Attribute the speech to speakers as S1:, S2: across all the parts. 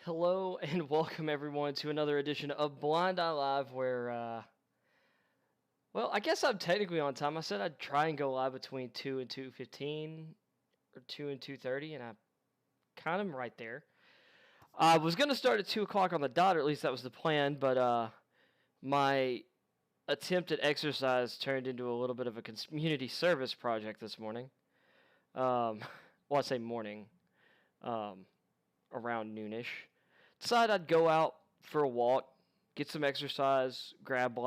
S1: Hello and welcome everyone to another edition of Blind Eye Live where, well, I guess I'm technically on time. I said I'd try and go live between 2 and 2:15 or 2 and 2:30, and I kind of am right there. I was going to start at 2 o'clock on the dot, or at least that was the plan, but my attempt at exercise turned into a little bit of a community service project this morning. Well, I say morning, around noonish. Decided I'd go out for a walk, get some exercise, grab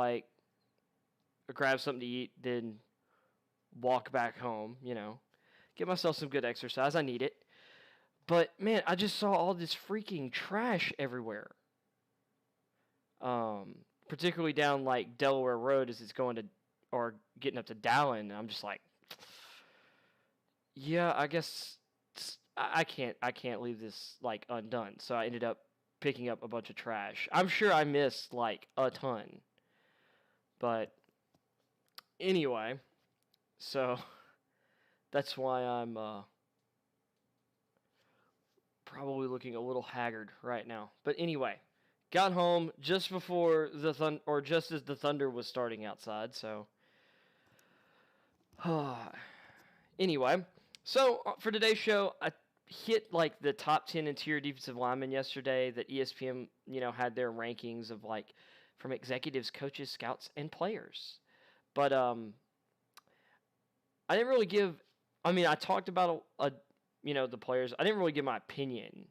S1: something to eat, then walk back home, get myself some good exercise. I need it. But man, I just saw all this freaking trash everywhere. Particularly down like Delaware Road as it's going to, or getting up to Dallin. I'm just like, yeah, I guess I can't leave this like undone. So I ended up picking up a bunch of trash. I'm sure I missed like a ton. But anyway, so that's why I'm probably looking a little haggard right now. But anyway, got home just before just as the thunder was starting outside. So anyway, so for today's show, I hit like the top 10 interior defensive linemen yesterday that ESPN, had their rankings of like from executives, coaches, scouts, and players. But I didn't really I talked about the players. I didn't really give my opinion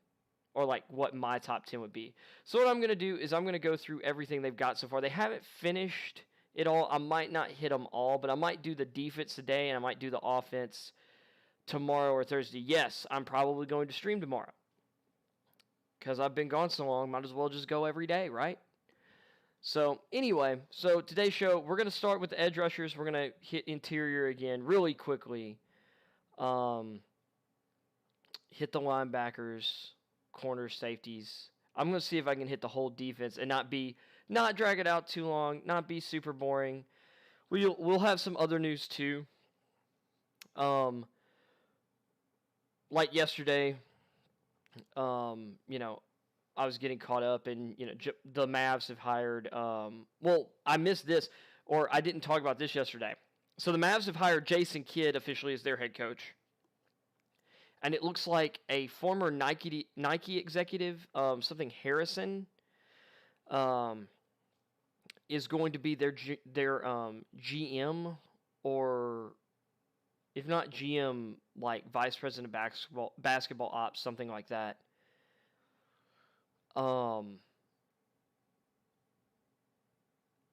S1: or like what my top 10 would be. So what I'm going to do is I'm going to go through everything they've got so far. They haven't finished it all. I might not hit them all, but I might do the defense today and I might do the offense tomorrow or Thursday. Yes, I'm probably going to stream tomorrow because I've been gone so long. Might as well just go every day, right? So anyway, today's show, we're going to start with the edge rushers. We're going to hit interior again really quickly. Hit the linebackers, corners, safeties. I'm going to see if I can hit the whole defense and not drag it out too long, not be super boring. We'll have some other news too. Like yesterday, I was getting caught up and, the Mavs have hired, I missed this, or I didn't talk about this yesterday. So the Mavs have hired Jason Kidd officially as their head coach. And it looks like a former Nike executive, something Harrison, is going to be their GM, or if not GM, like vice president of basketball ops, something like that.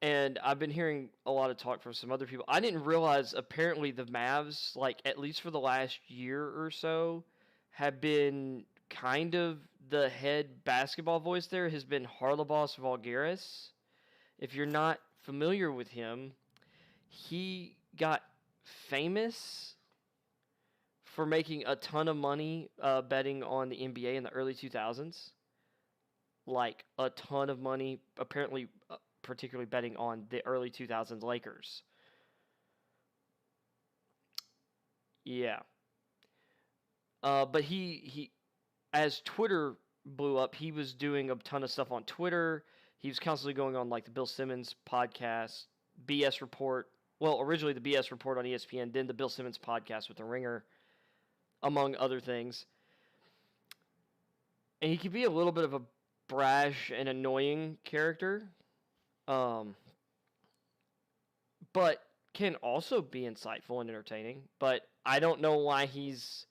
S1: And I've been hearing a lot of talk from some other people. I didn't realize apparently the Mavs, like at least for the last year or so, have been kind of the head basketball voice there has been Harlabos Vulgaris. If you're not familiar with him, he got famous for making a ton of money betting on the NBA in the early 2000s. Like a ton of money, apparently particularly betting on the early 2000s Lakers. Yeah. But he, as Twitter blew up, he was doing a ton of stuff on Twitter. He was constantly going on like the Bill Simmons podcast, BS Report. Well, originally the BS Report on ESPN, then the Bill Simmons podcast with The Ringer, among other things. And he could be a little bit of a brash and annoying character. But can also be insightful and entertaining. But I don't know why he's...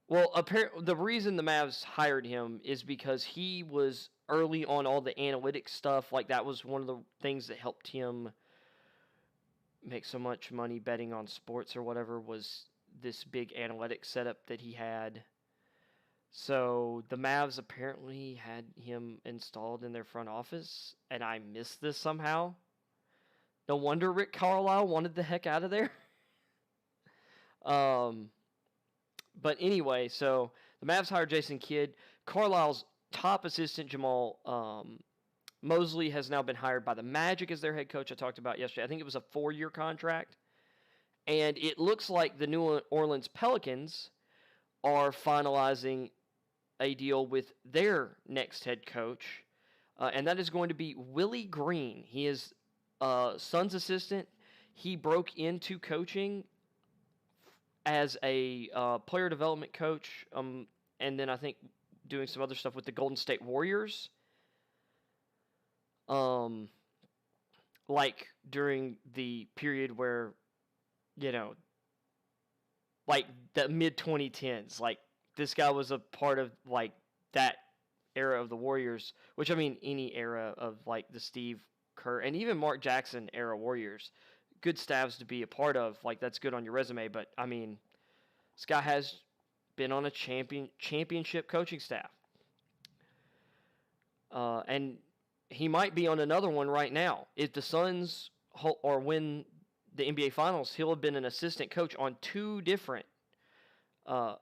S1: Well, apparently the reason the Mavs hired him is because he was early on all the analytics stuff. Like that was one of the things that helped him make so much money betting on sports or whatever, was this big analytics setup that he had. So the Mavs apparently had him installed in their front office, and I missed this somehow. No wonder Rick Carlisle wanted the heck out of there. But anyway, so the Mavs hired Jason Kidd. Carlisle's top assistant, Jamal Mosley, has now been hired by the Magic as their head coach. I talked about yesterday. I think it was a 4-year contract. And it looks like the New Orleans Pelicans are finalizing a deal with their next head coach, and that is going to be Willie Green. He is Suns assistant. He broke into coaching as a player development coach, and then I think doing some other stuff with the Golden State Warriors. Like during the period where, like the mid 2010s, like this guy was a part of like that era of the Warriors, which I mean any era of like the Steve Kerr and even Mark Jackson era Warriors, good staffs to be a part of. Like that's good on your resume, but I mean, this guy has been on a championship coaching staff, and he might be on another one right now. If the Suns or win the NBA Finals, he'll have been an assistant coach on two different, or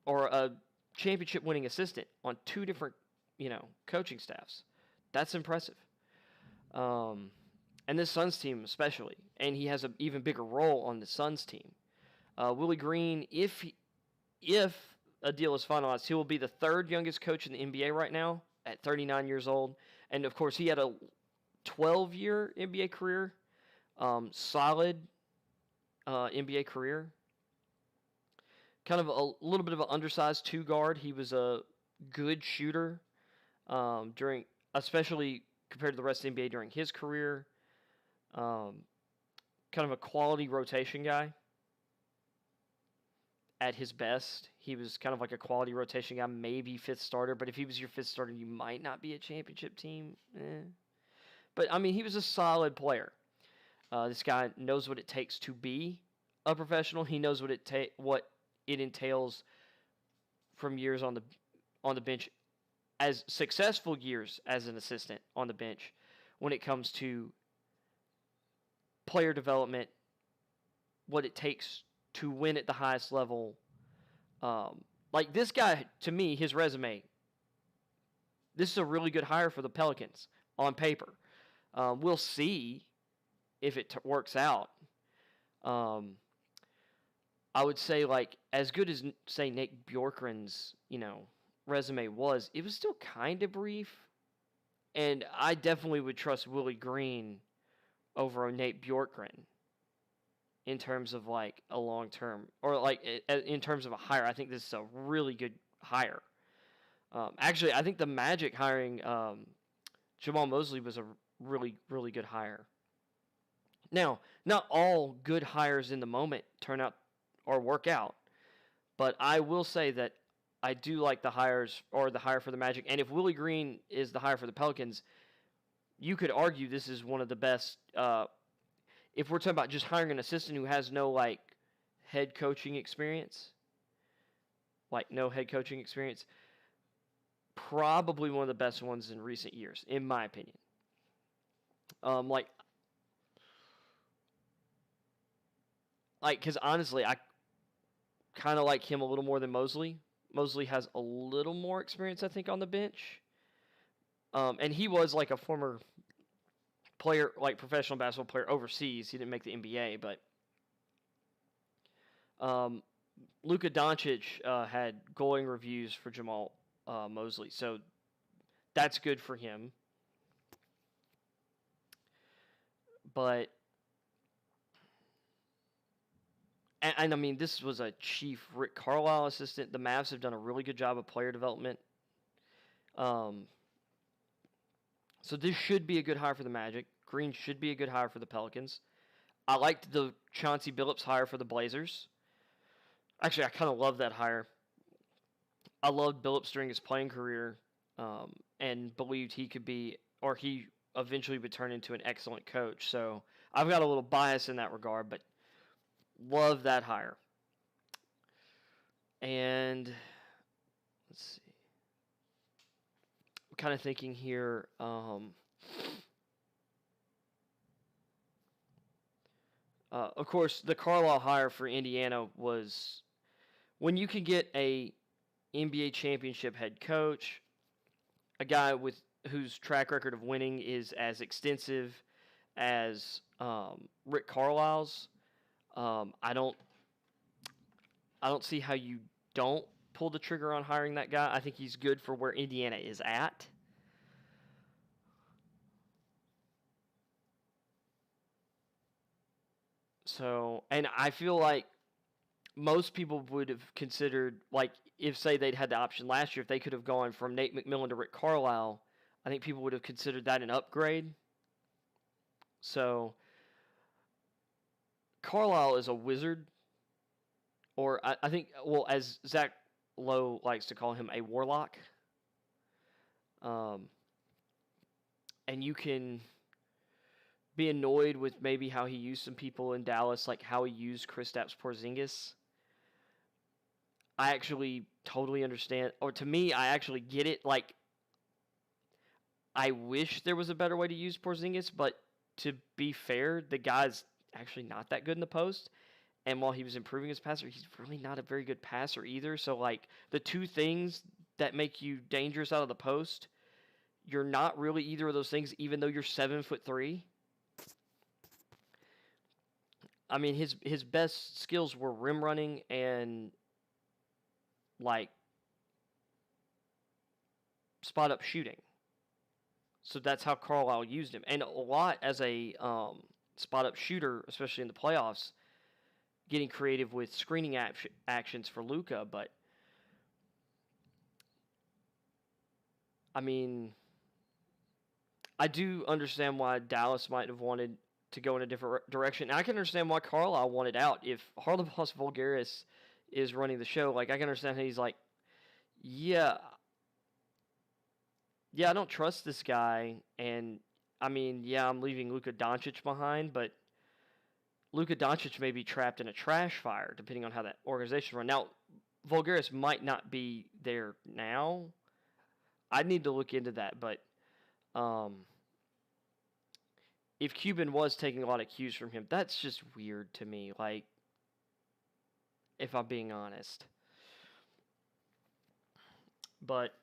S1: a championship-winning assistant on two different, coaching staffs. That's impressive. And this Suns team especially, and he has an even bigger role on the Suns team. Willie Green, if a deal is finalized, he will be the third youngest coach in the NBA right now at 39 years old. And, of course, he had a 12-year NBA career, solid NBA career. Kind of a little bit of an undersized two-guard. He was a good shooter especially compared to the rest of the NBA during his career. Kind of a quality rotation guy. At his best, he was kind of like a quality rotation guy, maybe fifth starter. But if he was your fifth starter, you might not be a championship team. But, I mean, he was a solid player. This guy knows what it takes to be a professional. He knows what it entails from years on the bench, as successful years as an assistant on the bench when it comes to player development, what it takes to win at the highest level. Like this guy, to me, his resume, this is a really good hire for the Pelicans on paper. We'll see if it works out. I would say, like, as good as, say, Nate Bjorkgren's, resume was, it was still kind of brief. And I definitely would trust Willie Green over Nate Bjorkgren in terms of like a long term, or like in terms of a hire. I think this is a really good hire. Actually, I think the Magic hiring Jamal Mosley was a really, really good hire. Now, not all good hires in the moment turn out or work out, but I will say that I do like the hires, or the hire for the Magic. And if Willie Green is the hire for the Pelicans, you could argue this is one of the best. If we're talking about just hiring an assistant who has no like head coaching experience, probably one of the best ones in recent years, in my opinion. Because honestly, I kind of like him a little more than Mosley. Mosley has a little more experience, I think, on the bench. And he was like a former player, like professional basketball player overseas. He didn't make the NBA, but Luka Doncic had glowing reviews for Jamal Mosley, so that's good for him. But and I mean, this was a Chief Rick Carlisle assistant. The Mavs have done a really good job of player development. So this should be a good hire for the Magic. Green should be a good hire for the Pelicans. I liked the Chauncey Billups hire for the Blazers. Actually, I kind of love that hire. I loved Billups during his playing career, and believed he could be, or he eventually would turn into an excellent coach. So I've got a little bias in that regard, but love that hire. And let's see. I'm kind of thinking here. Of course, the Carlisle hire for Indiana was when you can get a NBA championship head coach, a guy with whose track record of winning is as extensive as Rick Carlisle's. I don't see how you don't pulled the trigger on hiring that guy. I think he's good for where Indiana is at. So, and I feel like most people would have considered, like, if, say, they'd had the option last year, if they could have gone from Nate McMillan to Rick Carlisle, I think people would have considered that an upgrade. So, Carlisle is a wizard, or I think, well, as Zach Lowe likes to call him, a warlock. And you can be annoyed with maybe how he used some people in Dallas, like how he used Kristaps Porzingis. I actually totally understand, or to me, I actually get it. Like, I wish there was a better way to use Porzingis, but to be fair, the guy's actually not that good in the post. And while he was improving as a passer, he's really not a very good passer either. So, like, the two things that make you dangerous out of the post, you're not really either of those things, even though you're 7'3". I mean, his best skills were rim running and, like, spot up shooting. So that's how Carlisle used him, and a lot as a spot up shooter, especially in the playoffs, getting creative with screening actions for Luka. But I mean, I do understand why Dallas might have wanted to go in a different direction. I can understand why Carlisle wanted out. If Harlebos Vulgaris is running the show, like, I can understand how he's like, yeah, I don't trust this guy. And I mean, yeah, I'm leaving Luka Doncic behind, but Luka Doncic may be trapped in a trash fire, depending on how that organization runs. Now, Vulgaris might not be there now. I'd need to look into that, but if Cuban was taking a lot of cues from him, that's just weird to me. Like, if I'm being honest. But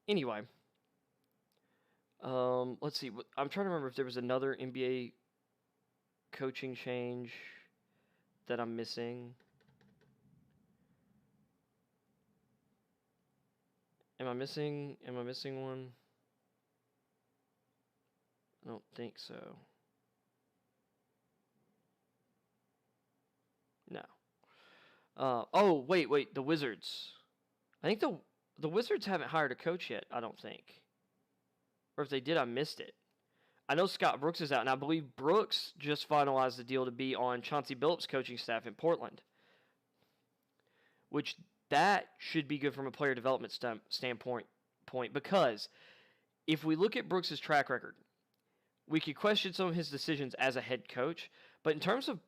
S1: anyway, let's see. I'm trying to remember if there was another NBA coaching change that I'm missing. Am I missing one? I don't think so. No. Oh, wait, the Wizards. I think the Wizards haven't hired a coach yet, I don't think. Or if they did, I missed it. I know Scott Brooks is out, and I believe Brooks just finalized the deal to be on Chauncey Billups' coaching staff in Portland. Which, that should be good from a player development standpoint, because if we look at Brooks' track record, we could question some of his decisions as a head coach, but in terms of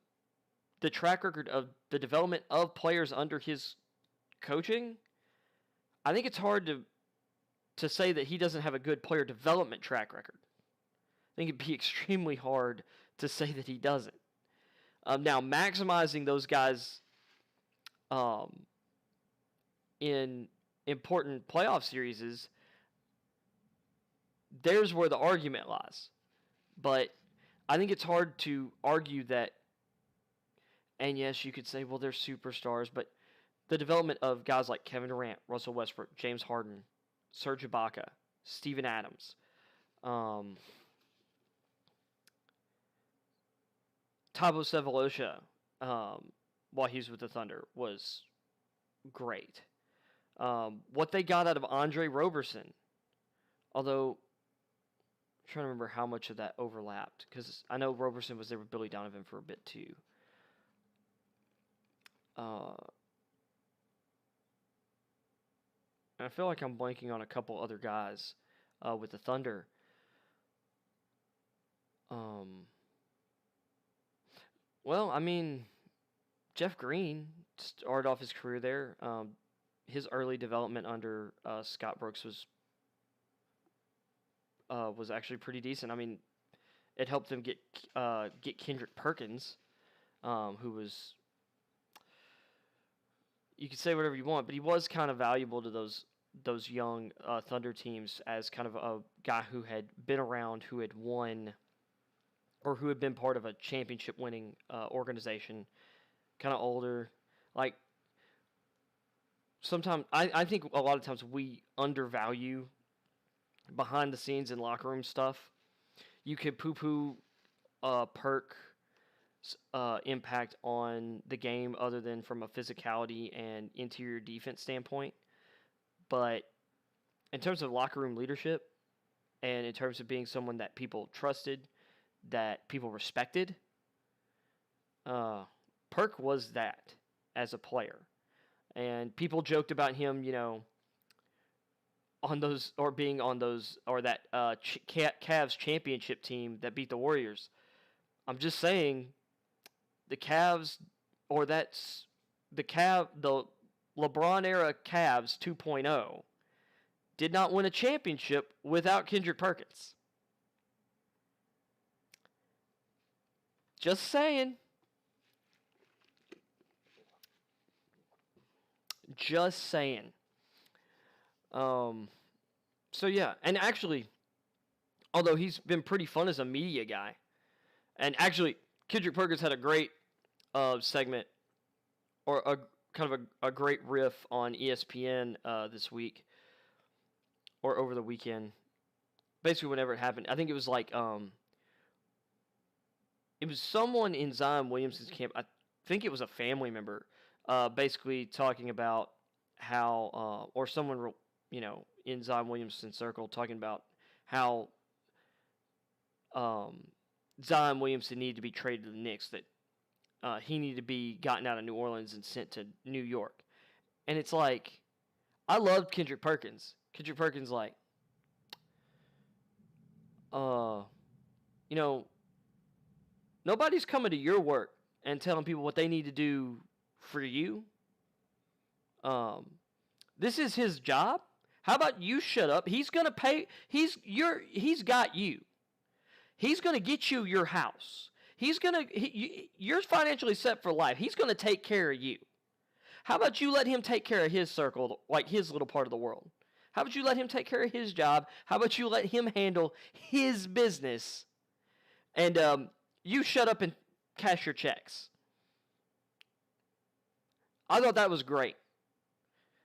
S1: the track record of the development of players under his coaching, I think it's hard to say that he doesn't have a good player development track record. I think it'd be extremely hard to say that he doesn't. Now, maximizing those guys in important playoff series, there's where the argument lies. But I think it's hard to argue that, and yes, you could say, well, they're superstars, but the development of guys like Kevin Durant, Russell Westbrook, James Harden, Serge Ibaka, Steven Adams, Thabo Sefolosha, while he was with the Thunder, was great. What they got out of Andre Roberson, although I'm trying to remember how much of that overlapped, because I know Roberson was there with Billy Donovan for a bit too. I feel like I'm blanking on a couple other guys with the Thunder. Well, I mean, Jeff Green started off his career there. His early development under Scott Brooks was actually pretty decent. I mean, it helped them get Kendrick Perkins, who was, you could say whatever you want, but he was kind of valuable to those young Thunder teams as kind of a guy who had been around, who had won, or who had been part of a championship-winning organization, kind of older. Like, sometimes I think a lot of times we undervalue behind the scenes and locker room stuff. You could poo-poo Perk impact on the game other than from a physicality and interior defense standpoint. But in terms of locker room leadership and in terms of being someone that people trusted, that people respected, Perk was that as a player. And people joked about him, on those or being on those or that Cavs championship team that beat the Warriors. I'm just saying the Cavs or that's the LeBron era Cavs 2.0 did not win a championship without Kendrick Perkins. Just saying. Just saying. So yeah, and actually, although he's been pretty fun as a media guy, and actually, Kendrick Perkins had a great segment, or a kind of a great riff on ESPN this week, or over the weekend. Basically, whenever it happened, I think it was like it was someone in Zion Williamson's camp. I think it was a family member, basically talking about how, or someone, in Zion Williamson's circle talking about how Zion Williamson needed to be traded to the Knicks, that he needed to be gotten out of New Orleans and sent to New York. And it's like, I loved Kendrick Perkins. Kendrick Perkins, like, nobody's coming to your work and telling people what they need to do for you. This is his job. How about you shut up? He's gonna pay. He's got you. He's gonna get you your house. You're financially set for life. He's gonna take care of you. How about you let him take care of his circle, like his little part of the world? How about you let him take care of his job? How about you let him handle his business? And you shut up and cash your checks. I thought that was great.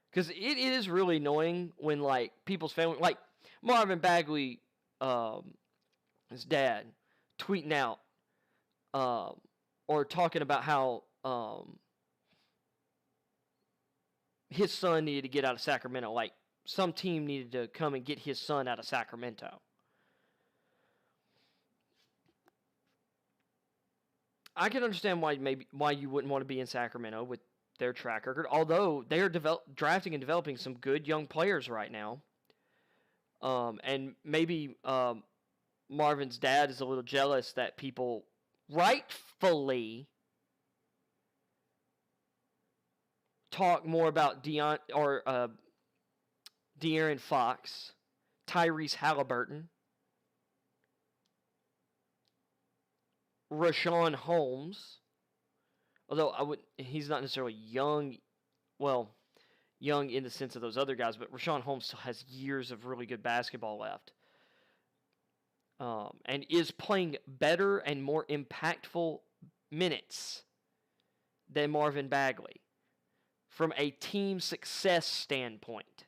S1: Because it is really annoying when, like, people's family, like Marvin Bagley, his dad, tweeting out or talking about how his son needed to get out of Sacramento. Like, some team needed to come and get his son out of Sacramento. I can understand why you wouldn't want to be in Sacramento with their track record, although they are drafting and developing some good young players right now. And maybe Marvin's dad is a little jealous that people rightfully talk more about De'Aaron Fox, Tyrese Halliburton, Rashawn Holmes. Although he's not necessarily young, young in the sense of those other guys, but Rashawn Holmes still has years of really good basketball left. And is playing better and more impactful minutes than Marvin Bagley from a team success standpoint.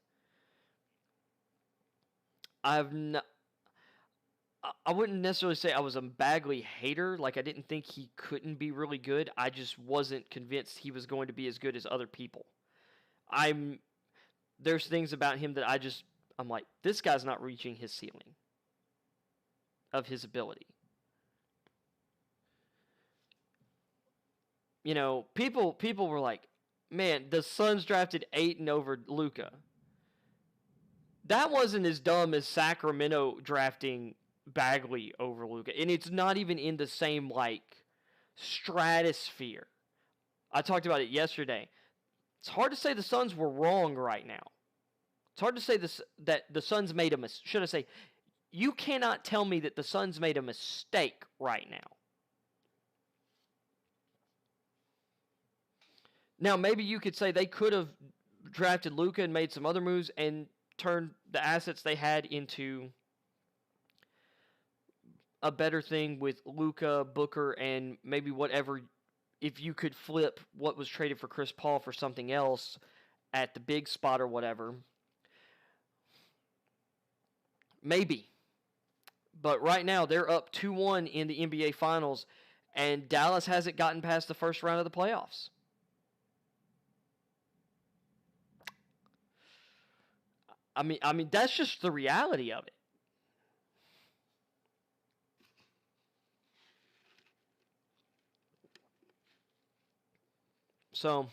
S1: I wouldn't necessarily say I was a Bagley hater. Like, I didn't think he couldn't be really good. I just wasn't convinced he was going to be as good as other people. There's things about him that I'm like, this guy's not reaching his ceiling of his ability. People were like, man, the Suns drafted Ayton over Luka. That wasn't as dumb as Sacramento drafting Bagley over Luka, and it's not even in the same stratosphere. I talked about it yesterday. It's hard to say the Suns were wrong right now. It's hard to say that the Suns made a mistake. Should I say, you cannot tell me that the Suns made a mistake right now. Now, maybe you could say they could have drafted Luka and made some other moves and turned the assets they had into a better thing with Luka, Booker, and maybe whatever. If you could flip what was traded for Chris Paul for something else at the big spot or whatever. Maybe. But right now, they're up 2-1 in the NBA Finals, and Dallas hasn't gotten past the first round of the playoffs. I mean, that's just the reality of it. So,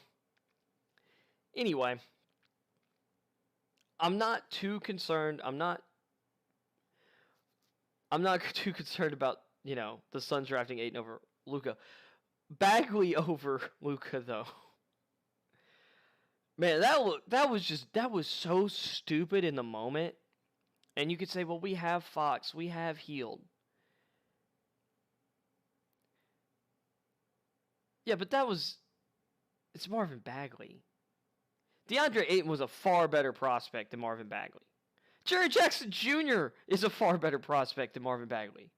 S1: anyway, I'm not too concerned. I'm not too concerned about, the Suns drafting Ayton over Luka. Bagley over Luka, though. Man, that was so stupid in the moment. And you could say, well, we have Fox, we have Hield. Yeah, but it's Marvin Bagley. DeAndre Ayton was a far better prospect than Marvin Bagley. Jerry Jackson Jr. is a far better prospect than Marvin Bagley.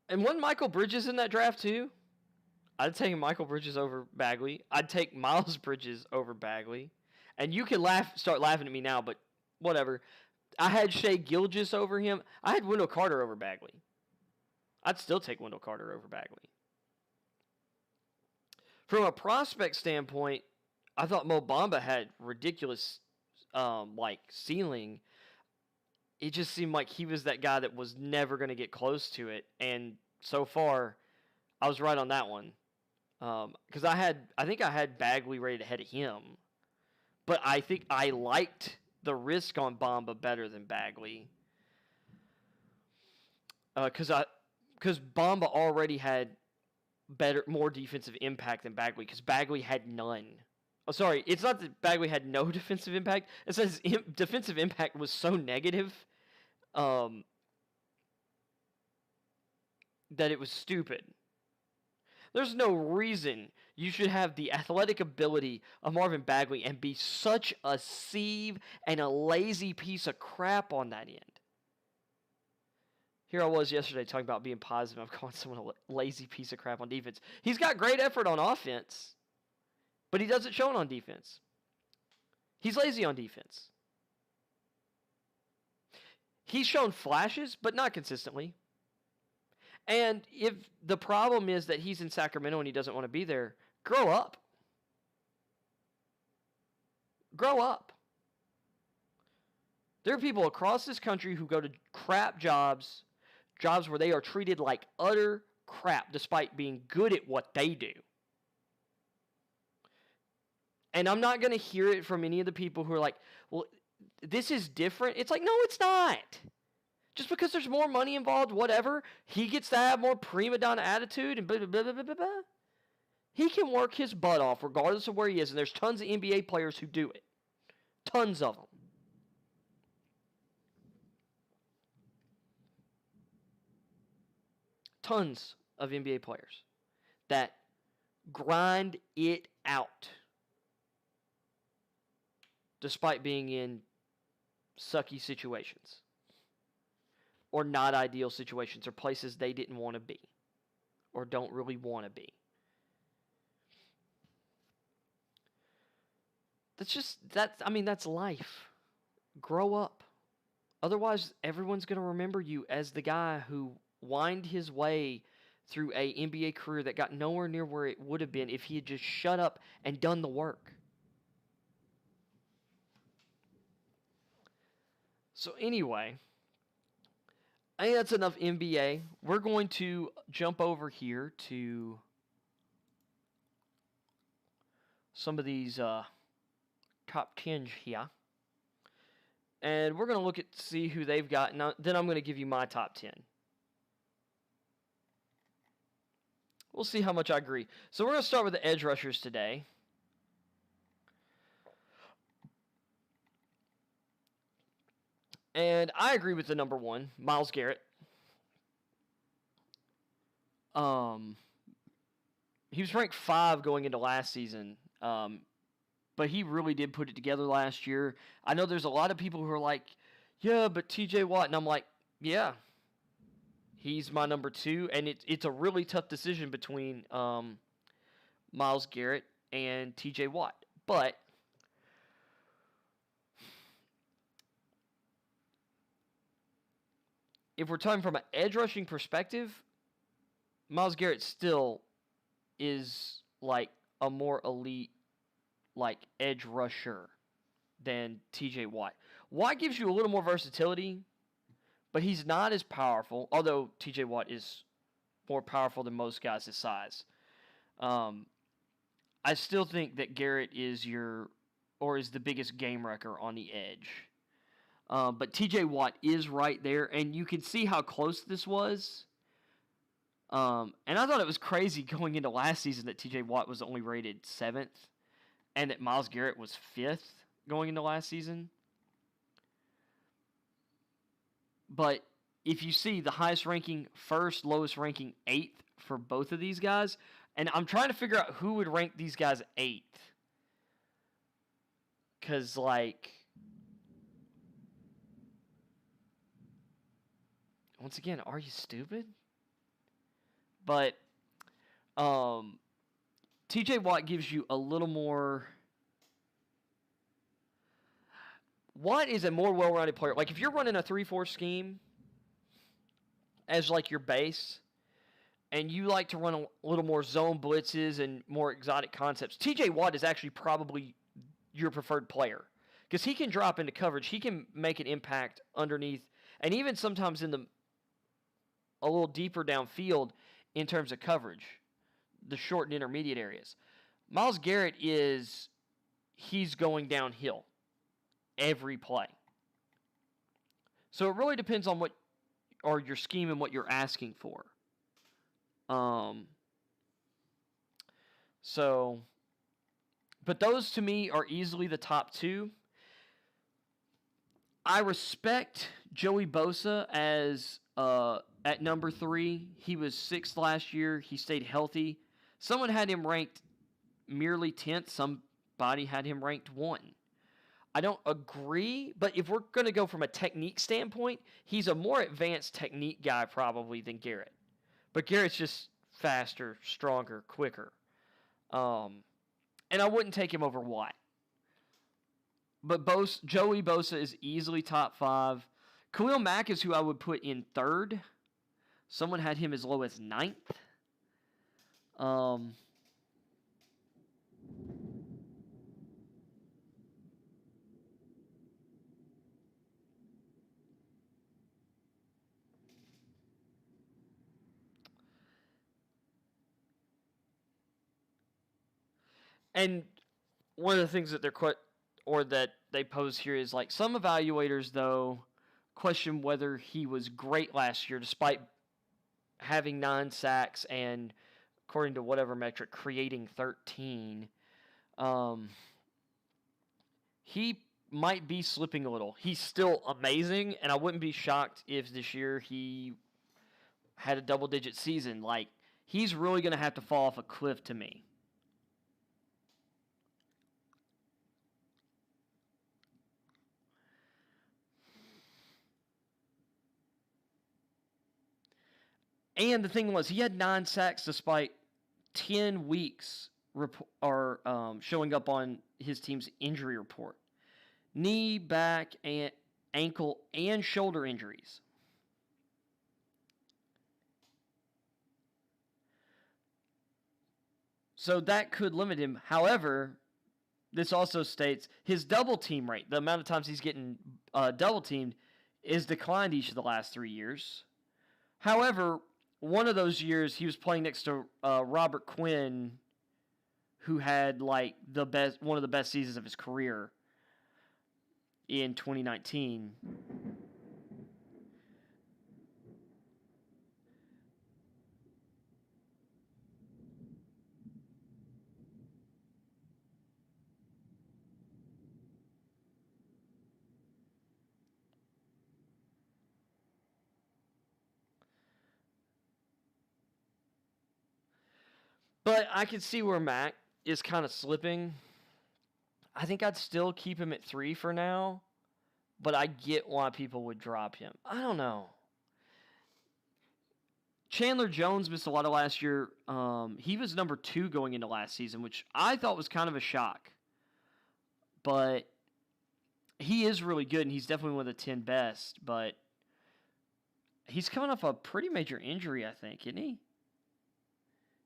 S1: And wasn't Michael Bridges in that draft too? I'd take Michael Bridges over Bagley. I'd take Miles Bridges over Bagley. And you can start laughing at me now, but whatever. I had Shea Gilgeous over him. I had Wendell Carter over Bagley. I'd still take Wendell Carter over Bagley. From a prospect standpoint, I thought Mo Bamba had ridiculous ceiling. It just seemed like he was that guy that was never going to get close to it. And so far, I was right on that one. Because I think I had Bagley rated ahead of him. But I think I liked the risk on Bamba better than Bagley. Because Bamba already had more defensive impact than Bagley, because Bagley had none. Oh, sorry, it's not that Bagley had no defensive impact. It says defensive impact was so negative that it was stupid. There's no reason you should have the athletic ability of Marvin Bagley and be such a sieve and a lazy piece of crap on that end. Here I was yesterday talking about being positive. I'm calling someone a lazy piece of crap on defense. He's got great effort on offense, but he doesn't show it on defense. He's lazy on defense. He's shown flashes, but not consistently. And if the problem is that he's in Sacramento and he doesn't want to be there, grow up. Grow up. There are people across this country who go to crap jobs where they are treated like utter crap despite being good at what they do. And I'm not going to hear it from any of the people who are like, well, this is different. It's like, no, it's not. Just because there's more money involved, whatever, he gets to have more prima donna attitude and blah, blah, blah, blah, blah, blah. He can work his butt off regardless of where he is, and there's tons of NBA players who do it. Tons of them. Tons of NBA players that grind it out despite being in sucky situations or not ideal situations or places they didn't want to be or don't really want to be. That's life. Grow up. Otherwise, everyone's going to remember you as the guy who wind his way through a NBA career that got nowhere near where it would have been if he had just shut up and done the work. So anyway, I think that's enough NBA. We're going to jump over here to some of these top 10s here. And we're going to look at see who they've got. Now, then I'm going to give you my top 10. We'll see how much I agree. So we're going to start with the edge rushers today. And I agree with the number one, Myles Garrett. He was ranked 5 going into last season. But he really did put it together last year. I know there's a lot of people who are like, yeah, but TJ Watt. And I'm like, yeah, He's my number 2, and it's a really tough decision between Myles Garrett and T.J. Watt. But if we're talking from an edge rushing perspective, Myles Garrett still is like a more elite like edge rusher than TJ Watt. Watt gives you a little more versatility, but he's not as powerful, although TJ Watt is more powerful than most guys his size. I still think that Garrett is the biggest game wrecker on the edge. But TJ Watt is right there, and you can see how close this was. And I thought it was crazy going into last season that TJ Watt was only rated 7th and that Myles Garrett was 5th going into last season. But if you see the highest ranking 1st, lowest ranking 8th for both of these guys, and I'm trying to figure out who would rank these guys 8th. Because, like, once again, are you stupid? But TJ Watt gives you a little more. Watt is a more well-rounded player. Like, if you're running a 3-4 scheme as, like, your base, and you like to run a little more zone blitzes and more exotic concepts, TJ Watt is actually probably your preferred player. Because he can drop into coverage. He can make an impact underneath, and even sometimes a little deeper downfield in terms of coverage, the short and intermediate areas. Myles Garrett he's going downhill every play. So it really depends on your scheme and what you're asking for. But those to me are easily the top 2. I respect Joey Bosa as at number 3. He was 6th last year. He stayed healthy. Someone had him ranked merely 10th. Somebody had him ranked 1. I don't agree, but if we're going to go from a technique standpoint, he's a more advanced technique guy probably than Garrett. But Garrett's just faster, stronger, quicker. And I wouldn't take him over Watt. But Joey Bosa is easily top 5. Khalil Mack is who I would put in 3rd. Someone had him as low as 9th. And one of the things that that they pose here is, like, some evaluators though question whether he was great last year despite having 9 sacks and, according to whatever metric, creating 13. He might be slipping a little. He's still amazing, and I wouldn't be shocked if this year he had a double-digit season. Like, he's really going to have to fall off a cliff to me. And the thing was, he had 9 sacks despite 10 weeks showing up on his team's injury report. Knee, back, and ankle, and shoulder injuries. So that could limit him. However, this also states his double team rate, the amount of times he's getting double teamed, is declined each of the last 3 years. However, one of those years he was playing next to Robert Quinn, who had like one of the best seasons of his career in 2019. But I can see where Mac is kind of slipping. I think I'd still keep him at 3 for now, but I get why people would drop him. I don't know. Chandler Jones missed a lot of last year. He was number 2 going into last season, which I thought was kind of a shock. But he is really good, and he's definitely one of the 10 best. But he's coming off a pretty major injury, I think, isn't he?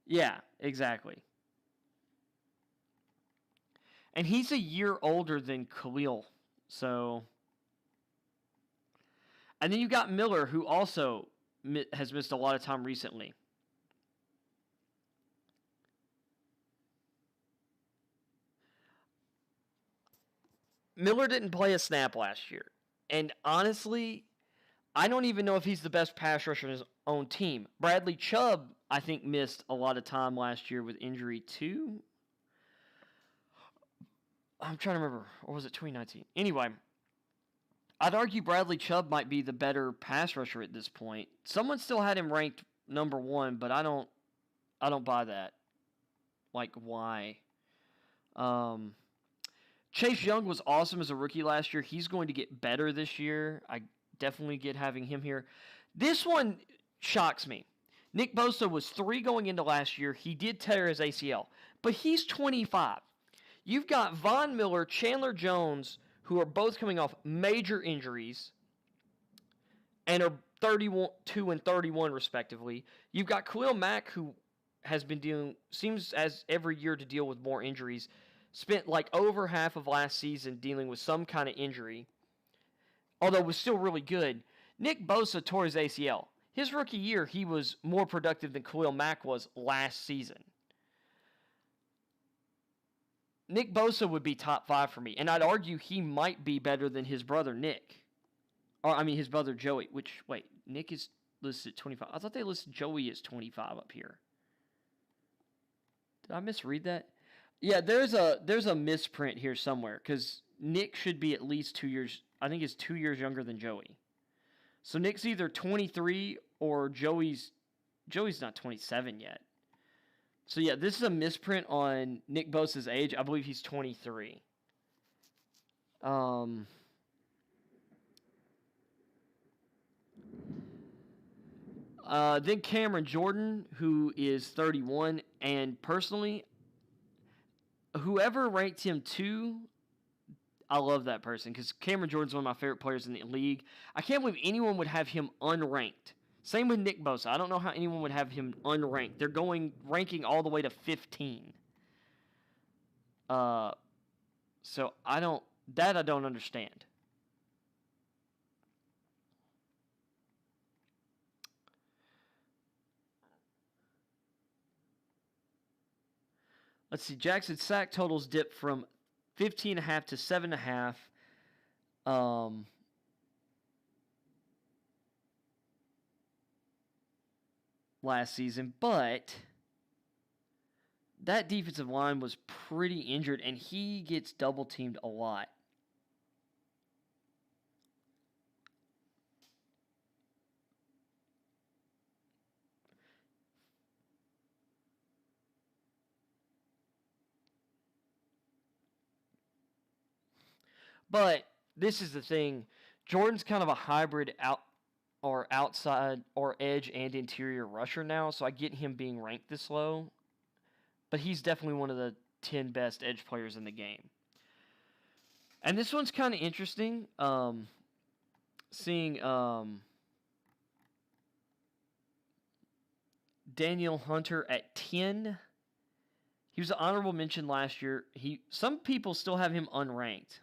S1: Yeah, exactly. And he's a year older than Khalil. So, and then you got Miller, who also has missed a lot of time recently. Miller didn't play a snap last year. And honestly, I don't even know if he's the best pass rusher in his own team. Bradley Chubb, I think, missed a lot of time last year with injury too. I'm trying to remember. Or was it 2019? Anyway, I'd argue Bradley Chubb might be the better pass rusher at this point. Someone still had him ranked number 1, but I don't buy that. Like, why? Chase Young was awesome as a rookie last year. He's going to get better this year. I definitely get having him here. This one shocks me. Nick Bosa was 3 going into last year. He did tear his ACL, but he's 25. You've got Von Miller, Chandler Jones, who are both coming off major injuries and are 32 and 31 respectively. You've got Khalil Mack, who has been seems as every year to deal with more injuries. Spent like over half of last season dealing with some kind of injury, although was still really good. Nick Bosa tore his ACL. His rookie year, he was more productive than Khalil Mack was last season. Nick Bosa would be top 5 for me, and I'd argue he might be better than his brother Nick. Or, I mean, his brother Joey, wait, Nick is listed at 25. I thought they listed Joey as 25 up here. Did I misread that? Yeah, there's a misprint here somewhere, because Nick should be at least 2 years, I think he's 2 years younger than Joey. So Nick's either 23 or Joey's not 27 yet. So yeah, this is a misprint on Nick Bosa's age. I believe he's 23. Then Cameron Jordan, who is 31, and personally, whoever ranked him 2, I love that person, because Cameron Jordan's one of my favorite players in the league. I can't believe anyone would have him unranked. Same with Nick Bosa. I don't know how anyone would have him unranked. They're ranking all the way to 15. So I don't understand. Let's see. Jackson's sack totals dipped from 15.5 to 7.5. Last season, but that defensive line was pretty injured, and he gets double teamed a lot. But this is the thing. Jordan's kind of a hybrid outside or edge and interior rusher now, so I get him being ranked this low. But he's definitely one of the 10 best edge players in the game. And this one's kind of interesting. Seeing Daniel Hunter at 10. He was an honorable mention last year. Some people still have him unranked.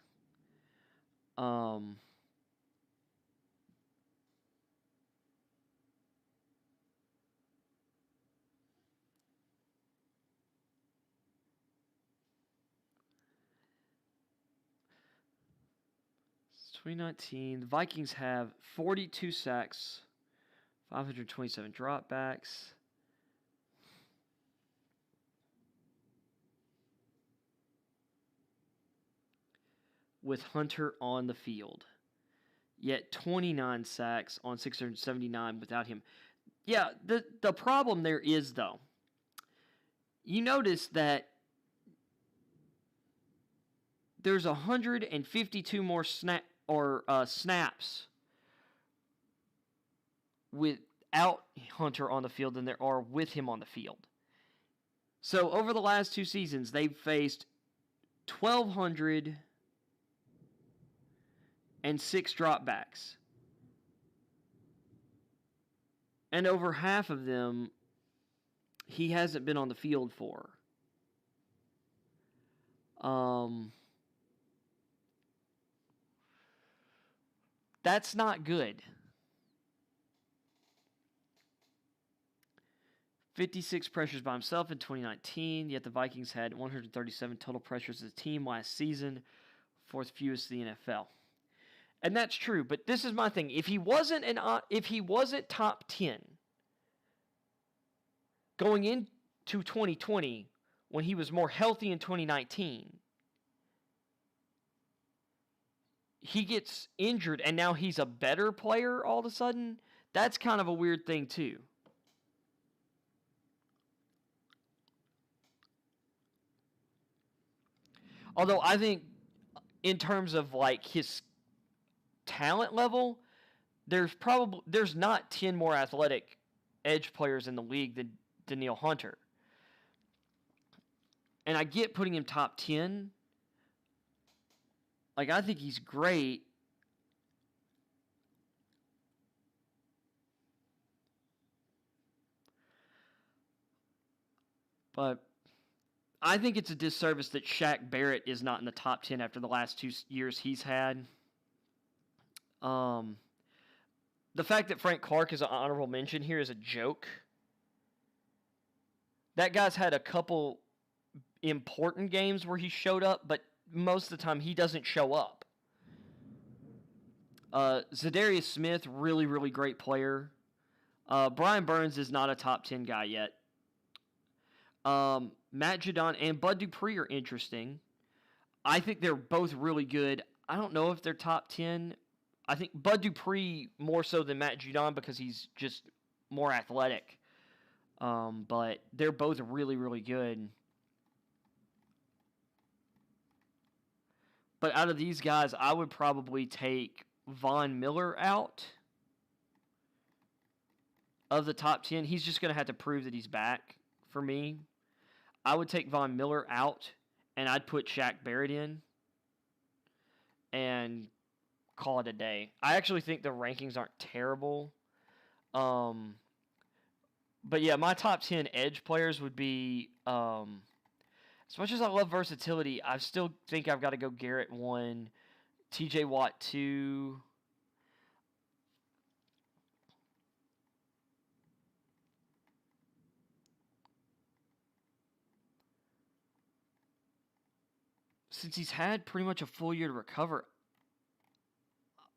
S1: 2019, the Vikings have 42 sacks, 527 dropbacks. With Hunter on the field. Yet 29 sacks on 679 without him. Yeah, the problem there is, though, you notice that there's 152 more snaps without Hunter on the field than there are with him on the field. So over the last 2 seasons, they've faced 1,206 dropbacks. And over half of them, he hasn't been on the field for. That's not good. 56 pressures by himself in 2019, yet the Vikings had 137 total pressures as a team last season, 4th fewest in the NFL. And that's true, but this is my thing. If he wasn't top 10 going into 2020 when he was more healthy in 2019, he gets injured and now he's a better player all of a sudden, that's kind of a weird thing too. Although I think in terms of like his talent level, there's not 10 more athletic edge players in the league than Danielle Hunter. And I get putting him top 10. Like, I think he's great. But I think it's a disservice that Shaq Barrett is not in the top 10 after the last 2 years he's had. The fact that Frank Clark is an honorable mention here is a joke. That guy's had a couple important games where he showed up, but most of the time he doesn't show up. Zadarius Smith, really, really great player. Brian Burns is not a top 10 guy yet. Matt Judon and Bud Dupree are interesting. I think they're both really good. I don't know if they're top 10. I think Bud Dupree more so than Matt Judon because he's just more athletic. But they're both really, really good. But out of these guys, I would probably take Von Miller out of the top 10. He's just going to have to prove that he's back for me. I would take Von Miller out, and I'd put Shaq Barrett in and call it a day. I actually think the rankings aren't terrible. But yeah, my top 10 edge players would be, as much as I love versatility, I still think I've got to go Garrett 1, TJ Watt 2. Since he's had pretty much a full year to recover,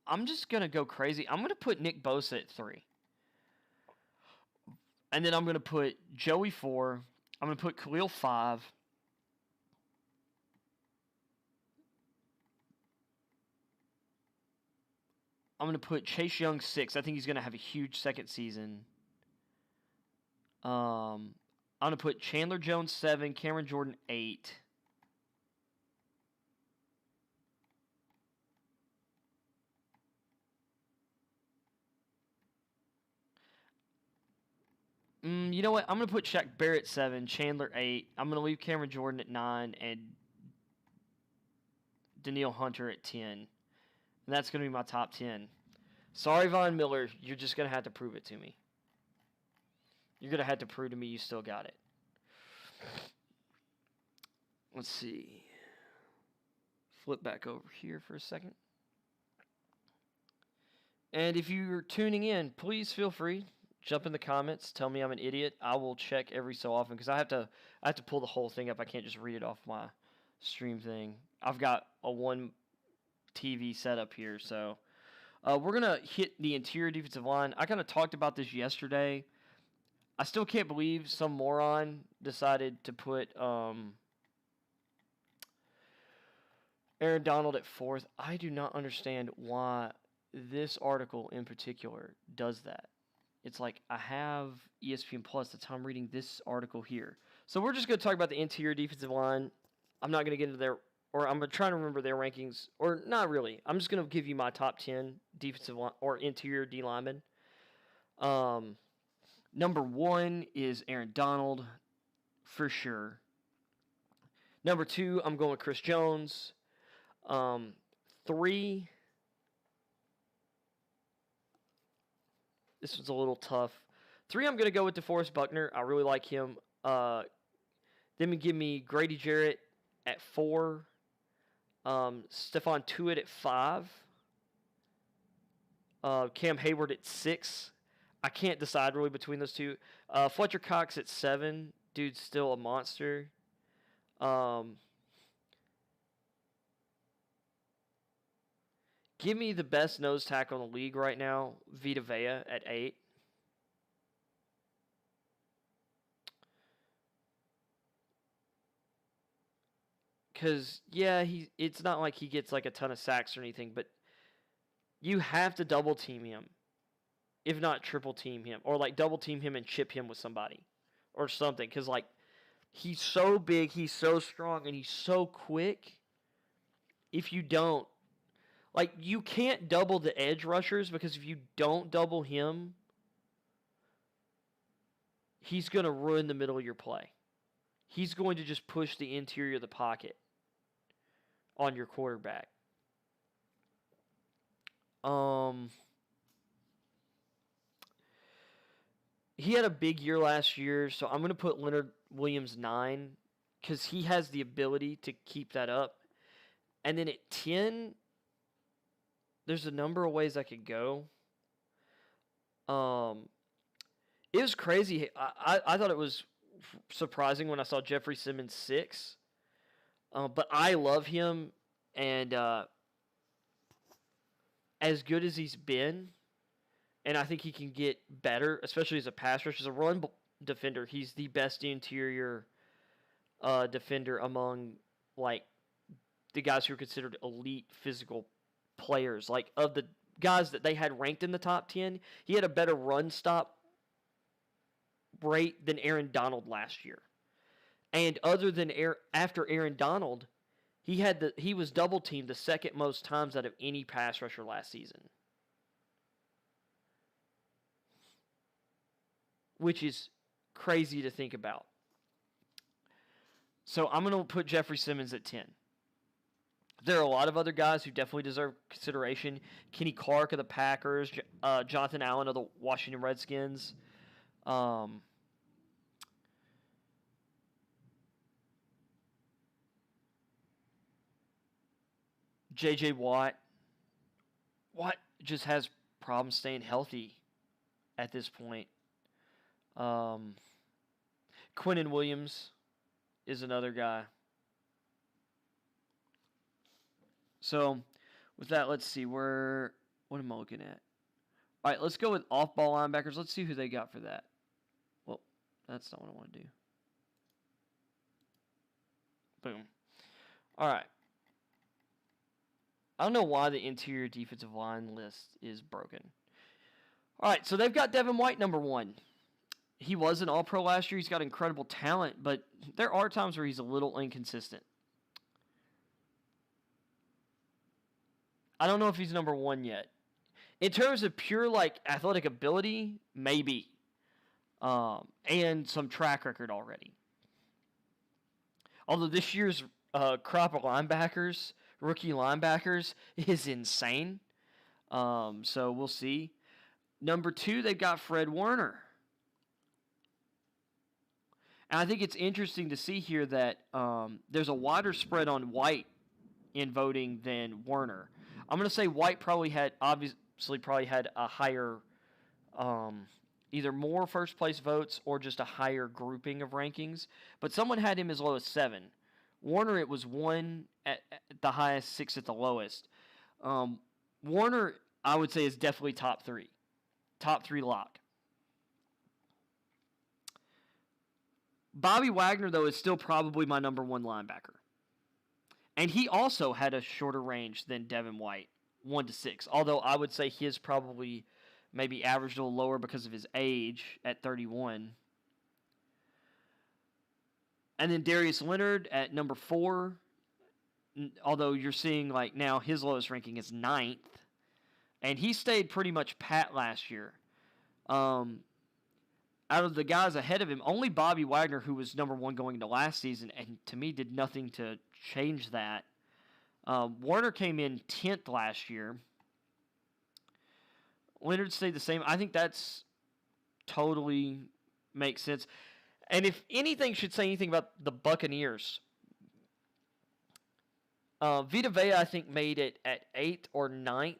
S1: I'm just going to go crazy. I'm going to put Nick Bosa at 3. And then I'm going to put Joey 4. I'm going to put Khalil 5. I'm going to put Chase Young 6. I think he's going to have a huge second season. I'm going to put Chandler Jones 7, Cameron Jordan 8. You know what? I'm going to put Shaq Barrett 7, Chandler 8. I'm going to leave Cameron Jordan at 9 and Danielle Hunter at 10. And that's going to be my top 10. Sorry, Von Miller. You're just going to have to prove it to me. You're going to have to prove to me you still got it. Let's see. Flip back over here for a second. And if you're tuning in, please feel free. Jump in the comments. Tell me I'm an idiot. I will check every so often because I have to pull the whole thing up. I can't just read it off my stream thing. I've got a one TV setup here, so we're gonna hit the interior defensive line. I kind of talked about this yesterday. I still can't believe some moron decided to put Aaron Donald at 4th. I do not understand why this article in particular does that. It's like I have ESPN Plus. That's how I'm reading this article here. So we're just going to talk about the interior defensive line. I'm not going to get into their, or I'm going to try to remember their rankings, or not really. I'm just going to give you my top 10 defensive line or interior D linemen. Number 1 is Aaron Donald, for sure. Number 2, I'm going with Chris Jones. 3, this was a little tough. 3, I'm going to go with DeForest Buckner. I really like him. Then give me Grady Jarrett at 4. Stephon Tuitt at 5. Cam Hayward at 6. I can't decide really between those two. Fletcher Cox at 7. Dude's still a monster. Give me the best nose tackle in the league right now, Vita Vea at 8. Because, yeah, it's not like he gets like a ton of sacks or anything, but you have to double team him, if not triple team him, or like double team him and chip him with somebody or something. Because, like, he's so big, he's so strong, and he's so quick. If you don't, like, you can't double the edge rushers, because if you don't double him, he's going to ruin the middle of your play. He's going to just push the interior of the pocket on your quarterback. He had a big year last year, so I'm going to put Leonard Williams 9, because he has the ability to keep that up. And then at 10, there's a number of ways I could go. It was crazy. I thought it was surprising when I saw Jeffrey Simmons 6. But I love him, and as good as he's been, and I think he can get better, especially as a pass rusher, as a run defender. He's the best interior defender among, like, the guys who are considered elite physical players. Like, of the guys that they had ranked in the top 10, he had a better run stop rate than Aaron Donald last year. And other than after Aaron Donald, he was double teamed the second most times out of any pass rusher last season, which is crazy to think about. So I'm going to put Jeffrey Simmons at 10. There are a lot of other guys who definitely deserve consideration. Kenny Clark of the Packers, Jonathan Allen of the Washington Redskins. J.J. Watt. Watt just has problems staying healthy at this point. Quinnen Williams is another guy. So, with that, let's see. What am I looking at? All right, let's go with off-ball linebackers. Let's see who they got for that. Well, that's not what I want to do. Boom. All right. I don't know why the interior defensive line list is broken. All right, so they've got Devin White number 1. He was an All-Pro last year. He's got incredible talent, but there are times where he's a little inconsistent. I don't know if he's number 1 yet. In terms of pure, like, athletic ability, maybe. And some track record already. Although this year's crop of linebackers, rookie linebackers, is insane. So we'll see. Number 2, they've got Fred Warner. And I think it's interesting to see here that there's a wider spread on White in voting than Warner. I'm going to say White probably had a higher, either more first place votes or just a higher grouping of rankings. But someone had him as low as 7. Warner, it was 1 at the highest, 6 at the lowest. Warner, I would say, is definitely top 3. Top 3 lock. Bobby Wagner, though, is still probably my number 1 linebacker. And he also had a shorter range than Devin White, 1 to 6. Although I would say his probably maybe averaged a little lower because of his age at 31. And then Darius Leonard at number 4. Although you're seeing, like, now his lowest ranking is 9th. And he stayed pretty much pat last year. out of the guys ahead of him, only Bobby Wagner, who was number 1 going into last season, and to me did nothing to change that. Warner came in 10th last year. Leonard stayed the same. I think that's totally makes sense. And if anything should say anything about the Buccaneers, Vita Vea, I think, made it at 8th or 9th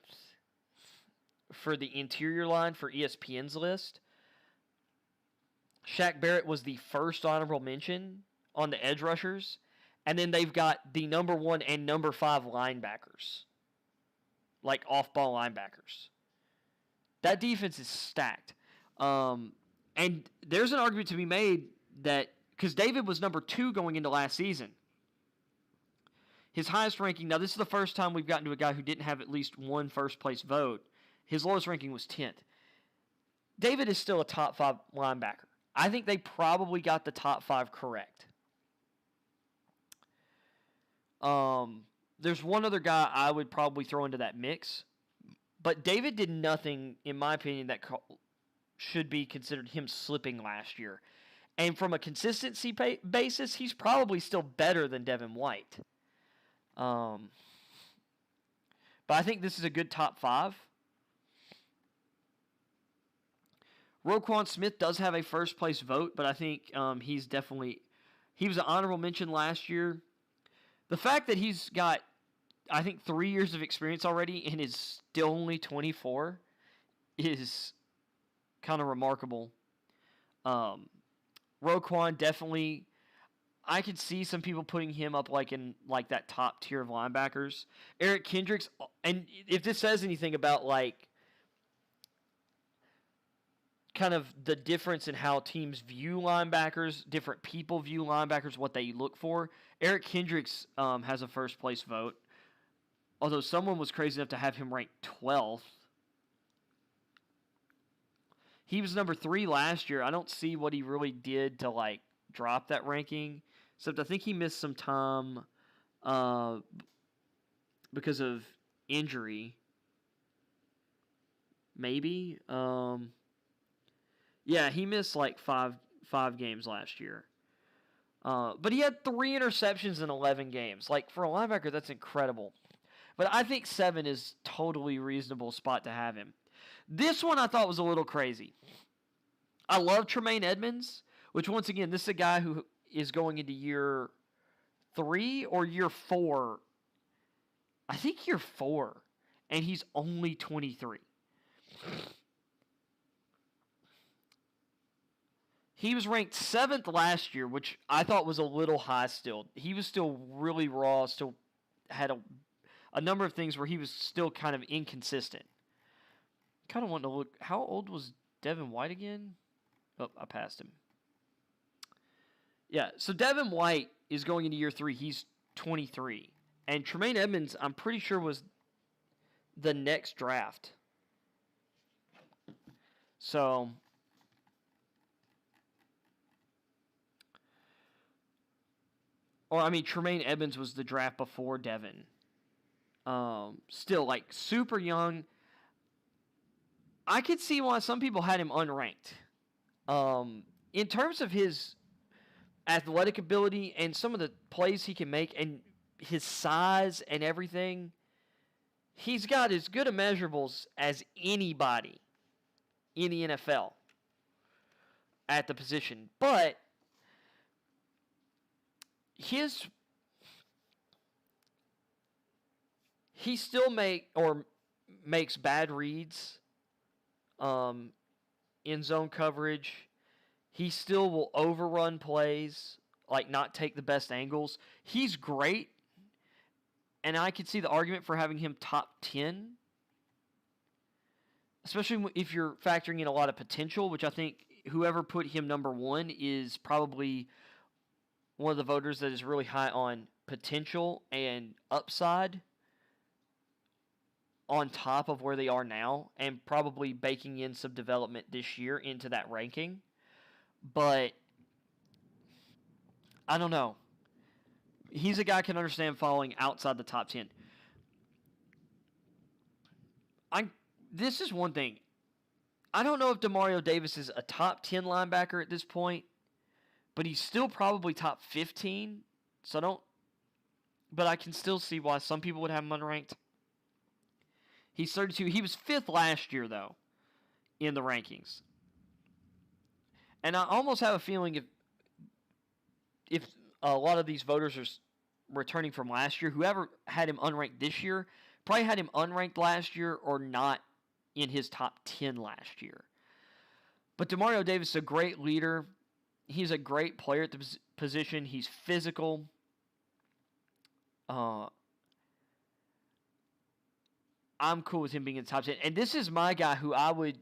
S1: for the interior line for ESPN's list. Shaq Barrett was the first honorable mention on the edge rushers. And then they've got the number 1 and number 5 linebackers. Like off-ball linebackers. That defense is stacked. And there's an argument to be made that, because David was number 2 going into last season. His highest ranking, now this is the first time we've gotten to a guy who didn't have at least one first-place vote. His lowest ranking was 10th. David is still a top 5 linebacker. I think they probably got the top 5 correct. There's one other guy I would probably throw into that mix. But David did nothing, in my opinion, that should be considered him slipping last year. And from a consistency basis, he's probably still better than Devin White. But I think this is a good top 5. Roquan Smith does have a first place vote, but I think he was an honorable mention last year. The fact that he's got, I think, 3 years of experience already and is still only 24 is kind of remarkable. Roquan definitely, I could see some people putting him up in that top tier of linebackers. Eric Kendricks, and if this says anything about kind of the difference in how teams view linebackers, different people view linebackers, what they look for, Eric Kendricks has a first place vote. Although someone was crazy enough to have him ranked 12th. He was number 3 last year. I don't see what he really did to drop that ranking. Except I think he missed some time because of injury. Maybe. Yeah, he missed 5 games last year. But he had 3 interceptions in 11 games. For a linebacker, that's incredible. But I think 7 is totally reasonable spot to have him. This one I thought was a little crazy. I love Tremaine Edmonds, which once again, this is a guy who is going into year 3 or year 4. I think year 4. And he's only 23. He was ranked 7th last year, which I thought was a little high still. He was still really raw, still had a number of things where he was still kind of inconsistent. Kind of wanting to look, how old was Devin White again? Oh, I passed him. Yeah, so Devin White is going into year 3. He's 23. And Tremaine Edmonds, I'm pretty sure, was the next draft. So Tremaine Edmonds was the draft before Devin. Still, super young. I could see why some people had him unranked. In terms of his athletic ability and some of the plays he can make and his size and everything, he's got as good a measurables as anybody in the NFL at the position. But he still makes bad reads in zone coverage. He still will overrun plays, not take the best angles. He's great, and I could see the argument for having him top 10, especially if you're factoring in a lot of potential, which I think whoever put him number 1 is probably one of the voters that is really high on potential and upside on top of where they are now, and probably baking in some development this year into that ranking. But I don't know. He's a guy I can understand falling outside the top 10. This is one thing. I don't know if Demario Davis is a top 10 linebacker at this point, but he's still probably top 15. So but I can still see why some people would have him unranked. He's 32. He was 5th last year, though, in the rankings. And I almost have a feeling if a lot of these voters are returning from last year, whoever had him unranked this year probably had him unranked last year or not in his top 10 last year. But Demario Davis is a great leader. He's a great player at the position. He's physical. I'm cool with him being in the top 10. And this is my guy who I would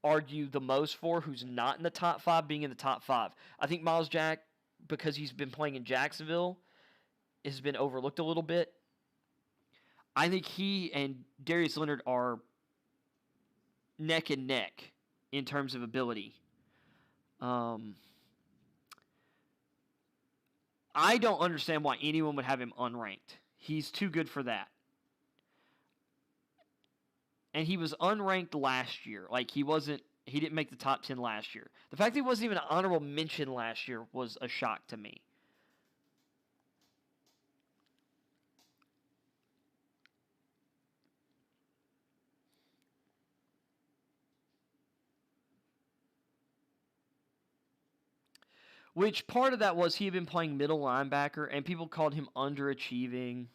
S1: argue the most for, who's not in the top 5, being in the top 5. I think Miles Jack, because he's been playing in Jacksonville, has been overlooked a little bit. I think he and Darius Leonard are neck and neck in terms of ability. I don't understand why anyone would have him unranked. He's too good for that. And he was unranked last year. Like, he didn't make the top 10 last year. The fact that he wasn't even an honorable mention last year was a shock to me. Which part of that was he had been playing middle linebacker, and people called him underachieving.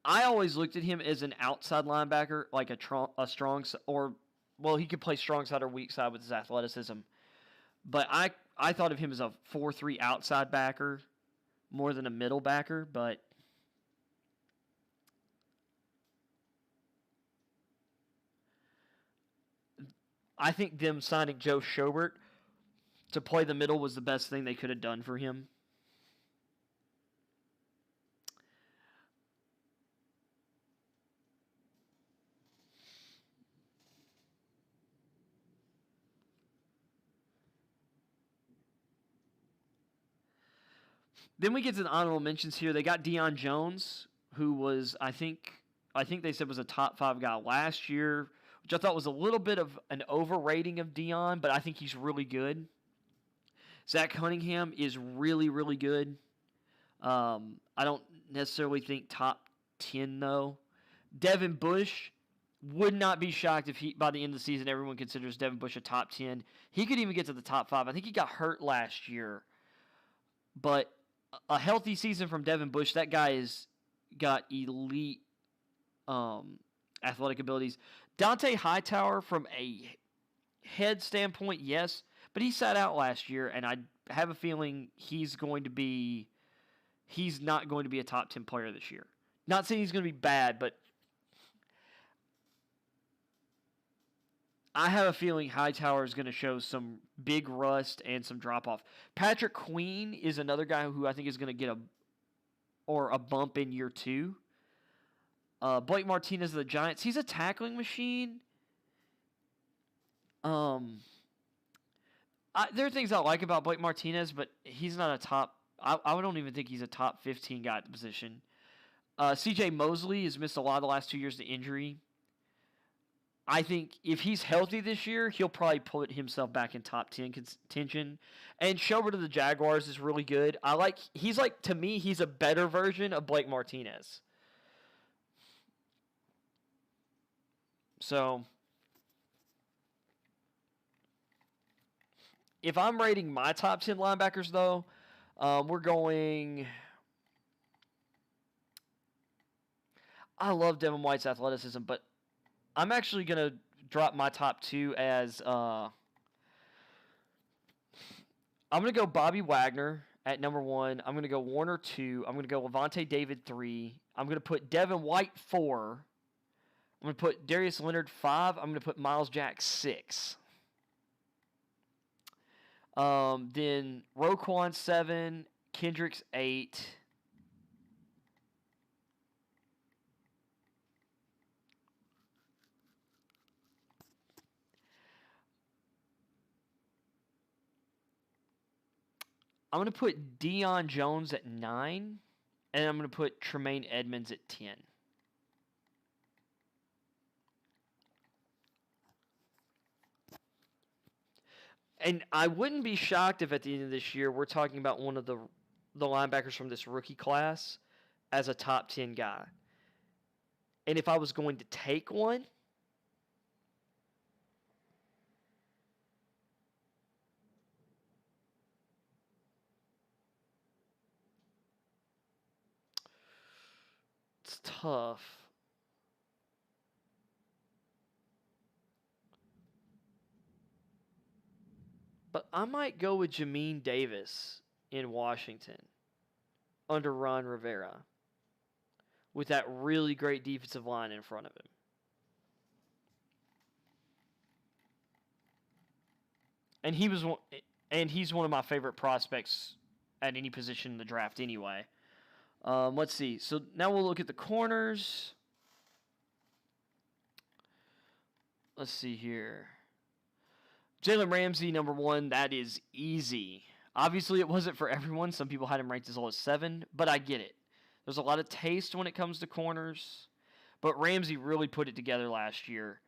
S1: I always looked at him as an outside linebacker, like a strong, or, well, he could play strong side or weak side with his athleticism. But I thought of him as a 4-3 outside backer more than a middle backer, but I think them signing Joe Schobert to play the middle was the best thing they could have done for him. Then we get to the honorable mentions here. They got Deion Jones, who was, I think they said was a top 5 guy last year, which I thought was a little bit of an overrating of Deion, but I think he's really good. Zach Cunningham is really, really good. I don't necessarily think top 10, though. Devin Bush, would not be shocked if by the end of the season, everyone considers Devin Bush a top 10. He could even get to the top 5. I think he got hurt last year. But a healthy season from Devin Bush, that guy has got elite athletic abilities. Dante Hightower, from a head standpoint, yes, but he sat out last year, and I have a feeling he's not going to be a top 10 player this year. Not saying he's going to be bad, but I have a feeling Hightower is going to show some big rust and some drop-off. Patrick Queen is another guy who I think is going to get a bump in year 2. Blake Martinez of the Giants, he's a tackling machine. There are things I like about Blake Martinez, but he's not a top. I don't even think he's a top 15 guy at the position. C.J. Mosley has missed a lot of the last 2 years to injury. I think if he's healthy this year, he'll probably put himself back in top 10 contention. And Schobert of the Jaguars is really good. To me, he's a better version of Blake Martinez. So, if I'm rating my top 10 linebackers, though, we're going... I love Devin White's athleticism, but I'm actually going to drop my top 2 as... I'm going to go Bobby Wagner at number 1. I'm going to go Warner 2. I'm going to go Levante David 3. I'm going to put Devin White 4. I'm going to put Darius Leonard 5. I'm going to put Miles Jack 6. Then Roquan 7. Kendricks 8. I'm going to put Deion Jones at 9, and I'm going to put Tremaine Edmonds at 10. And I wouldn't be shocked if at the end of this year we're talking about one of the linebackers from this rookie class as a top 10 guy. And if I was going to take one, it's tough. But I might go with Jamin Davis in Washington under Ron Rivera with that really great defensive line in front of him. And he's one of my favorite prospects at any position in the draft anyway. Let's see. So now we'll look at the corners. Let's see here. Jalen Ramsey, number 1, that is easy. Obviously, it wasn't for everyone. Some people had him ranked as low as 7, but I get it. There's a lot of taste when it comes to corners, but Ramsey really put it together last year.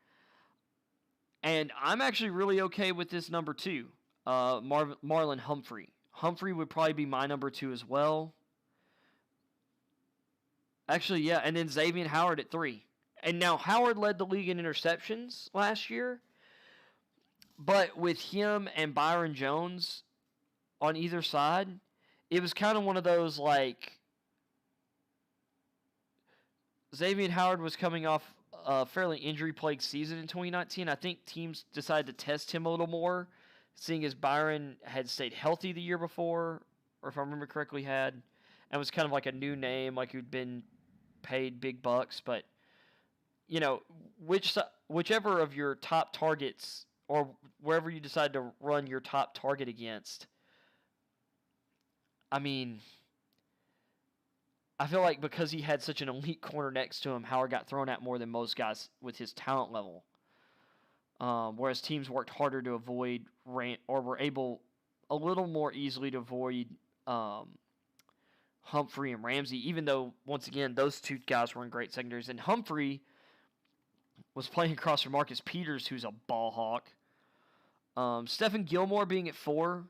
S1: And I'm actually really okay with this number 2, Marlon Humphrey. Humphrey would probably be my number 2 as well. Actually, yeah, and then Xavier Howard at 3. And now Howard led the league in interceptions last year, but with him and Byron Jones on either side, it was kind of one of those, like, Xavier Howard was coming off a fairly injury-plagued season in 2019. I think teams decided to test him a little more, seeing as Byron had stayed healthy the year before, or if I remember correctly, and was kind of like a new name, like who'd been paid big bucks. But, you know, whichever of your top targets or wherever you decide to run your top target against, I mean, I feel like because he had such an elite corner next to him, Howard got thrown at more than most guys with his talent level. Whereas teams worked harder to avoid or were able a little more easily to avoid Humphrey and Ramsey, even though, once again, those two guys were in great secondaries. And Humphrey was playing across from Marcus Peters, who's a ball hawk. Stephen Gilmore being at 4,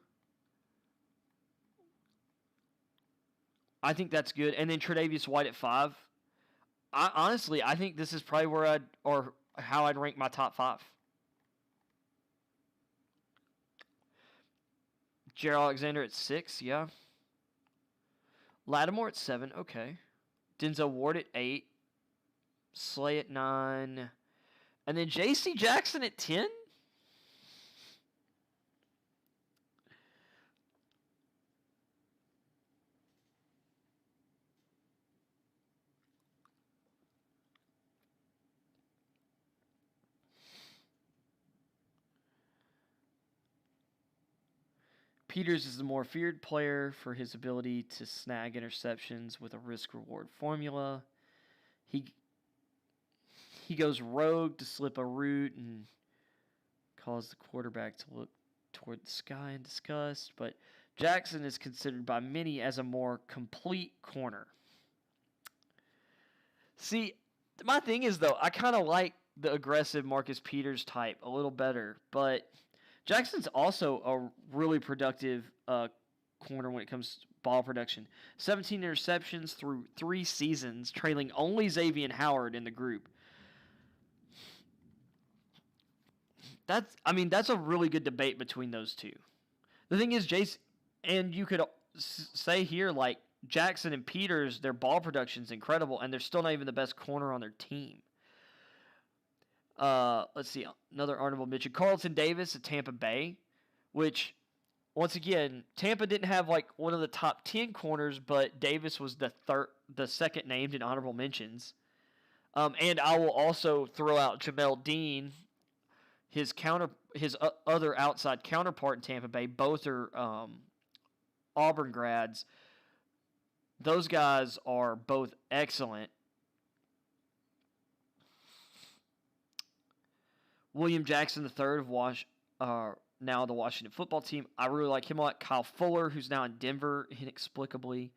S1: I think that's good. And then Tre'Davious White at 5. Honestly, I think this is probably where how I'd rank my top 5. Jared Alexander at 6, yeah. Lattimore at 7, okay. Denzel Ward at 8. Slay at 9. And then J.C. Jackson at 10? Peters is the more feared player for his ability to snag interceptions with a risk-reward formula. He goes rogue to slip a route and cause the quarterback to look toward the sky in disgust, but Jackson is considered by many as a more complete corner. See, my thing is, though, I kind of like the aggressive Marcus Peters type a little better, but Jackson's also a really productive corner when it comes to ball production. 17 interceptions through 3 seasons, trailing only Xavier Howard in the group. That's a really good debate between those two. The thing is, Jason, and you could say here, like, Jackson and Peters, their ball production's incredible, and they're still not even the best corner on their team. Let's see, another honorable mention. Carlton Davis at Tampa Bay, which, once again, Tampa didn't have like one of the top 10 corners, but Davis was the second named in honorable mentions. And I will also throw out Jamel Dean, his other outside counterpart in Tampa Bay. Both are Auburn grads. Those guys are both excellent. William Jackson III of now the Washington football team. I really like him a lot. Kyle Fuller, who's now in Denver inexplicably.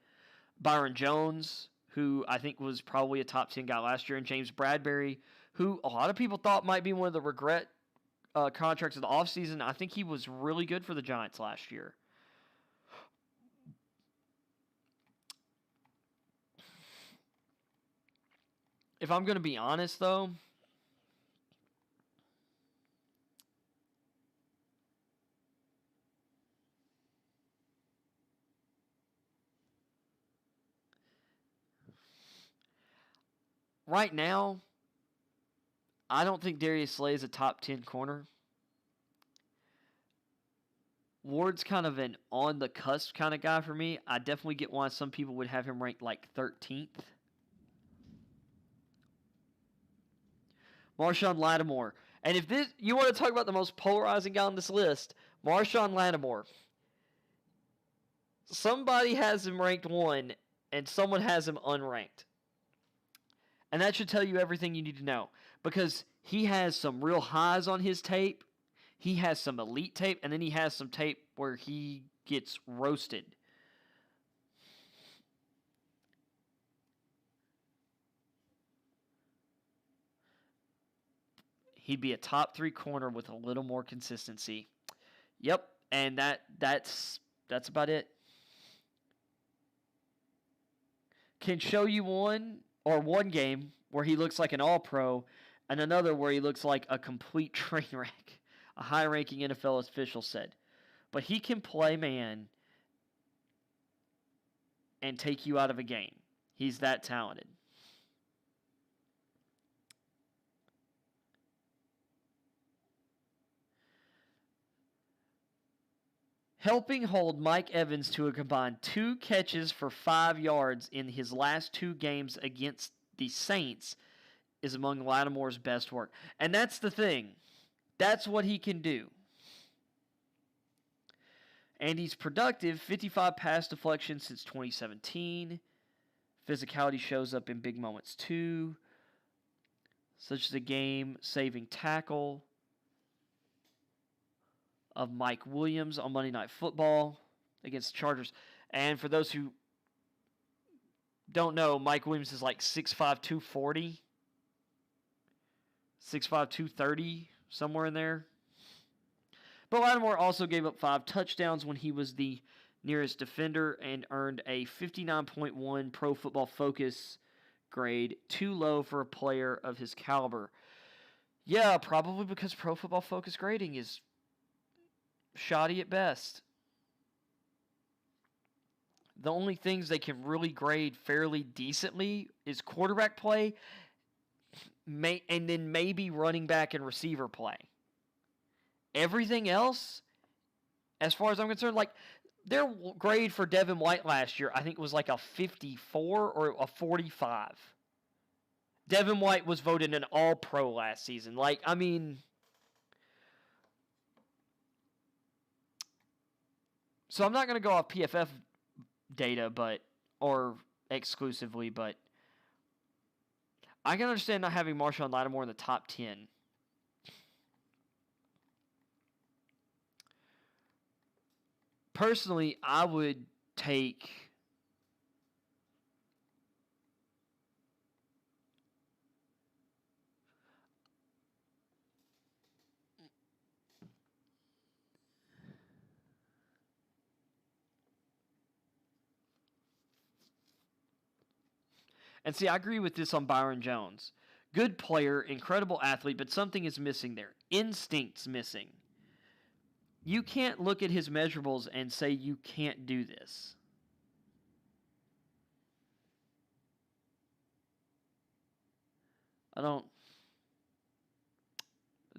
S1: Byron Jones, who I think was probably a top 10 guy last year. And James Bradbury, who a lot of people thought might be one of the regret contracts of the offseason. I think he was really good for the Giants last year. If I'm going to be honest, though, right now, I don't think Darius Slay is a top 10 corner. Ward's kind of an on the cusp kind of guy for me. I definitely get why some people would have him ranked like 13th. Marshawn Lattimore. And if this you want to talk about the most polarizing guy on this list, Marshawn Lattimore. Somebody has him ranked 1 and someone has him unranked. And that should tell you everything you need to know. Because he has some real highs on his tape. He has some elite tape. And then he has some tape where he gets roasted. He'd be a top 3 corner with a little more consistency. Yep. And that's about it. Can show you one game where he looks like an all-pro and another where he looks like a complete train wreck, a high-ranking NFL official said. But he can play man and take you out of a game. He's that talented. Helping hold Mike Evans to a combined 2 catches for 5 yards in his last 2 games against the Saints is among Lattimore's best work. And that's the thing. That's what he can do. And he's productive, 55 pass deflections since 2017. Physicality shows up in big moments too, such as a game-saving tackle of Mike Williams on Monday Night Football against the Chargers. And for those who don't know, Mike Williams is like 6'5", 240. 6'5", 230, somewhere in there. But Lattimore also gave up 5 touchdowns when he was the nearest defender and earned a 59.1 Pro Football Focus grade, too low for a player of his caliber. Yeah, probably because Pro Football Focus grading is shoddy at best. The only things they can really grade fairly decently is quarterback play, and then maybe running back and receiver play. Everything else, as far as I'm concerned, like their grade for Devin White last year, I think was like a 54 or a 45. Devin White was voted an All-Pro last season. Like, I mean, so I'm not going to go off PFF data, or exclusively, but I can understand not having Marshawn Lattimore in the top 10. Personally, I would take and see, I agree with this on Byron Jones. Good player, incredible athlete, but something is missing there. Instinct's missing. You can't look at his measurables and say you can't do this.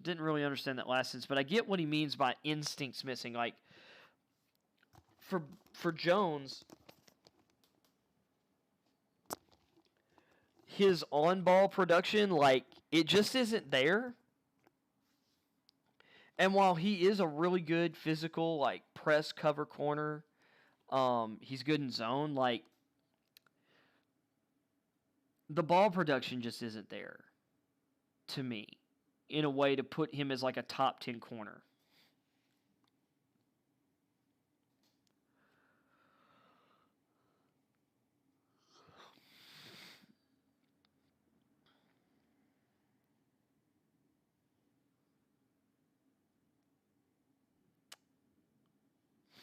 S1: Didn't really understand that last sentence, but I get what he means by instincts missing. Like, for Jones, his on-ball production, like, it just isn't there. And while he is a really good physical, like, press cover corner, he's good in zone, like, the ball production just isn't there to me in a way to put him as like a top 10 corner.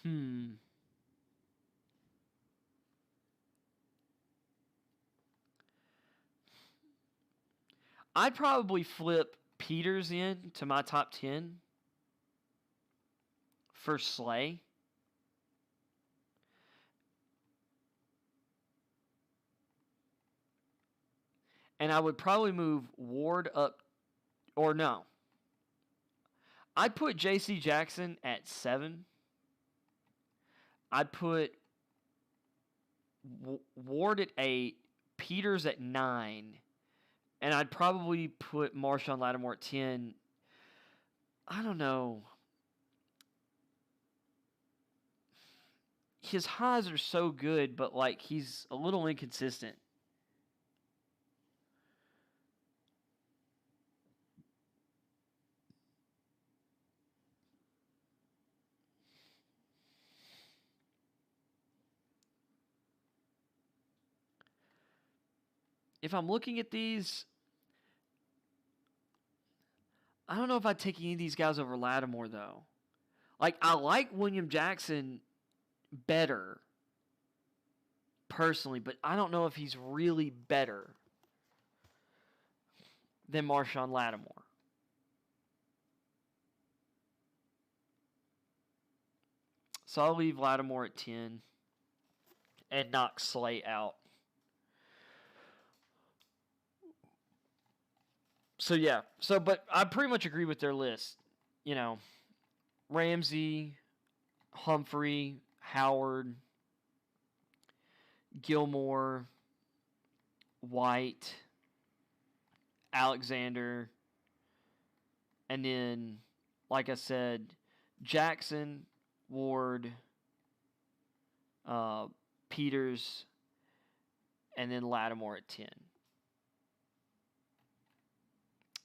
S1: Hmm. I'd probably flip Peters in to my top 10 for Slay. And I would probably move Ward up, or no. I'd put J.C. Jackson at 7. I'd put Ward at 8, Peters at 9, and I'd probably put Marshawn Lattimore at 10. I don't know. His highs are so good, but like he's a little inconsistent. If I'm looking at these, I don't know if I'd take any of these guys over Lattimore though. Like I like William Jackson better personally, but I don't know if he's really better than Marshawn Lattimore. So I'll leave Lattimore at 10 and knock Slay out. So yeah, but I pretty much agree with their list. You know, Ramsey, Humphrey, Howard, Gilmore, White, Alexander, and then, like I said, Jackson, Ward, Peters, and then Lattimore at 10.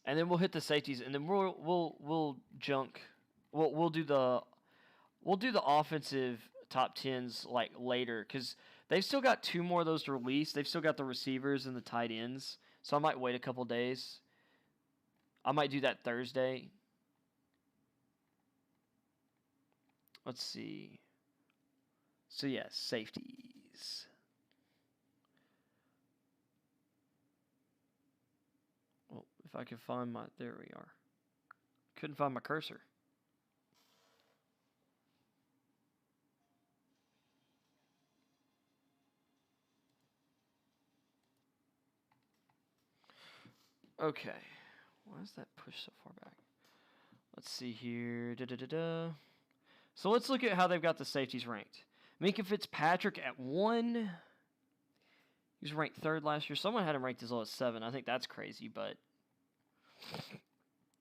S1: And then we'll hit the safeties, and then we'll junk. We'll do the offensive top 10s like later because they've still got 2 more of those to release. They've still got the receivers and the tight ends, so I might wait a couple days. I might do that Thursday. Let's see. So yeah, safeties. Well, if I can find my, there we are. Couldn't find my cursor. Okay. Why is that pushed so far back? Let's see here. So let's look at how they've got the safeties ranked. Minkah Fitzpatrick at 1. He was ranked 3rd last year. Someone had him ranked as low as 7. I think that's crazy, but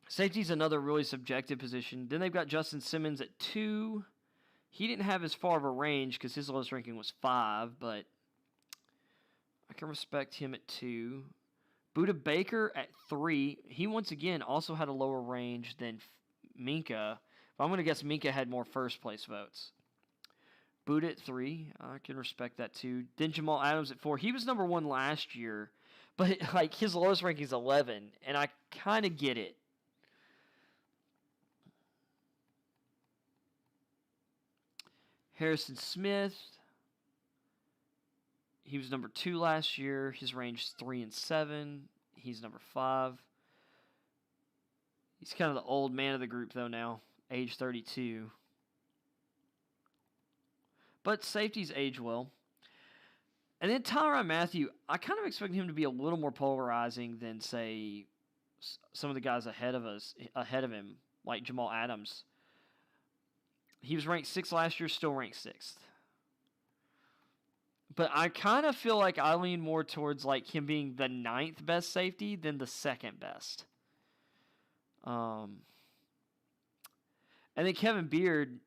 S1: safety's another really subjective position. Then they've got Justin Simmons at 2. He didn't have as far of a range because his lowest ranking was 5, but I can respect him at 2. Budda Baker at 3. He once again also had a lower range than Minkah. But I'm going to guess Minkah had more first place votes. Budda at 3. I can respect that too. Then Jamal Adams at 4. He was number 1 last year, but like his lowest ranking is 11, and I kind of get it. Harrison Smith. He was number 2 last year. His range is 3 and 7. He's number 5. He's kind of the old man of the group though now, age 32. But safeties age well. And then Tyrann Mathieu, I kind of expect him to be a little more polarizing than, say, some of the guys ahead of him, like Jamal Adams. He was ranked 6th last year, still ranked 6th. But I kind of feel like I lean more towards like him being the 9th best safety than the 2nd best. And then Kevin Beard,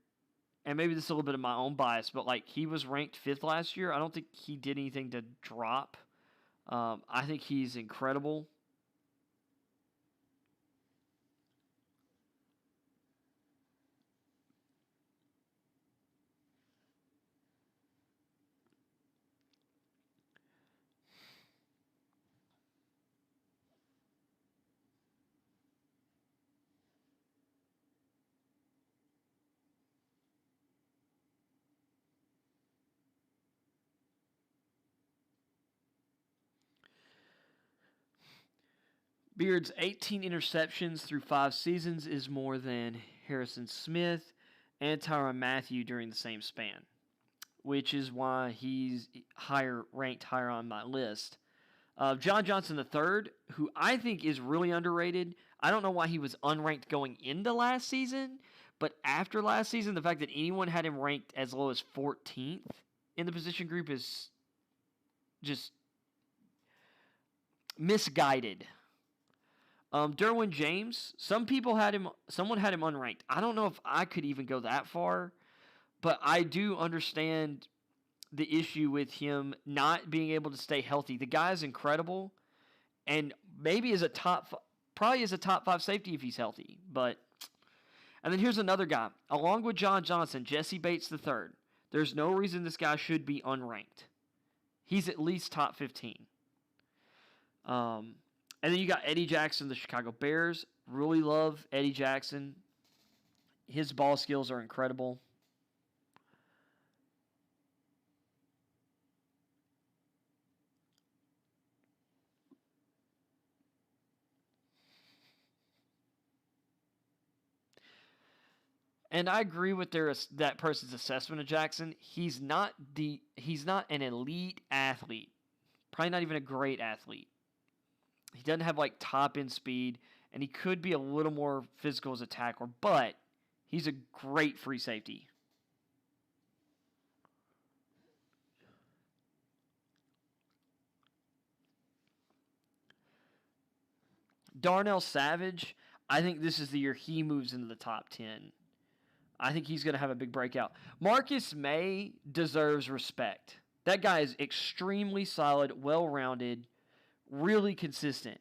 S1: and maybe this is a little bit of my own bias, but like he was ranked 5th last year. I don't think he did anything to drop. I think he's incredible. Beard's 18 interceptions through 5 seasons is more than Harrison Smith and Tyrann Mathieu during the same span, which is why he's ranked higher on my list. John Johnson III, who I think is really underrated. I don't know why he was unranked going into last season, but after last season, the fact that anyone had him ranked as low as 14th in the position group is just misguided. Derwin James, someone had him unranked. I don't know if I could even go that far, but I do understand the issue with him not being able to stay healthy. The guy is incredible, and maybe probably is a top 5 safety if he's healthy. And then here's another guy, along with John Johnson, Jesse Bates III. There's no reason this guy should be unranked. He's at least top 15. And then you got Eddie Jackson, the Chicago Bears. Really love Eddie Jackson. His ball skills are incredible. And I agree with that person's assessment of Jackson. He's not an elite athlete. Probably not even a great athlete. He doesn't have like top end speed, and he could be a little more physical as a tackler, but he's a great free safety. Darnell Savage, I think this is the year he moves into the top 10. I think he's going to have a big breakout. Marcus May deserves respect. That guy is extremely solid, well-rounded, really consistent.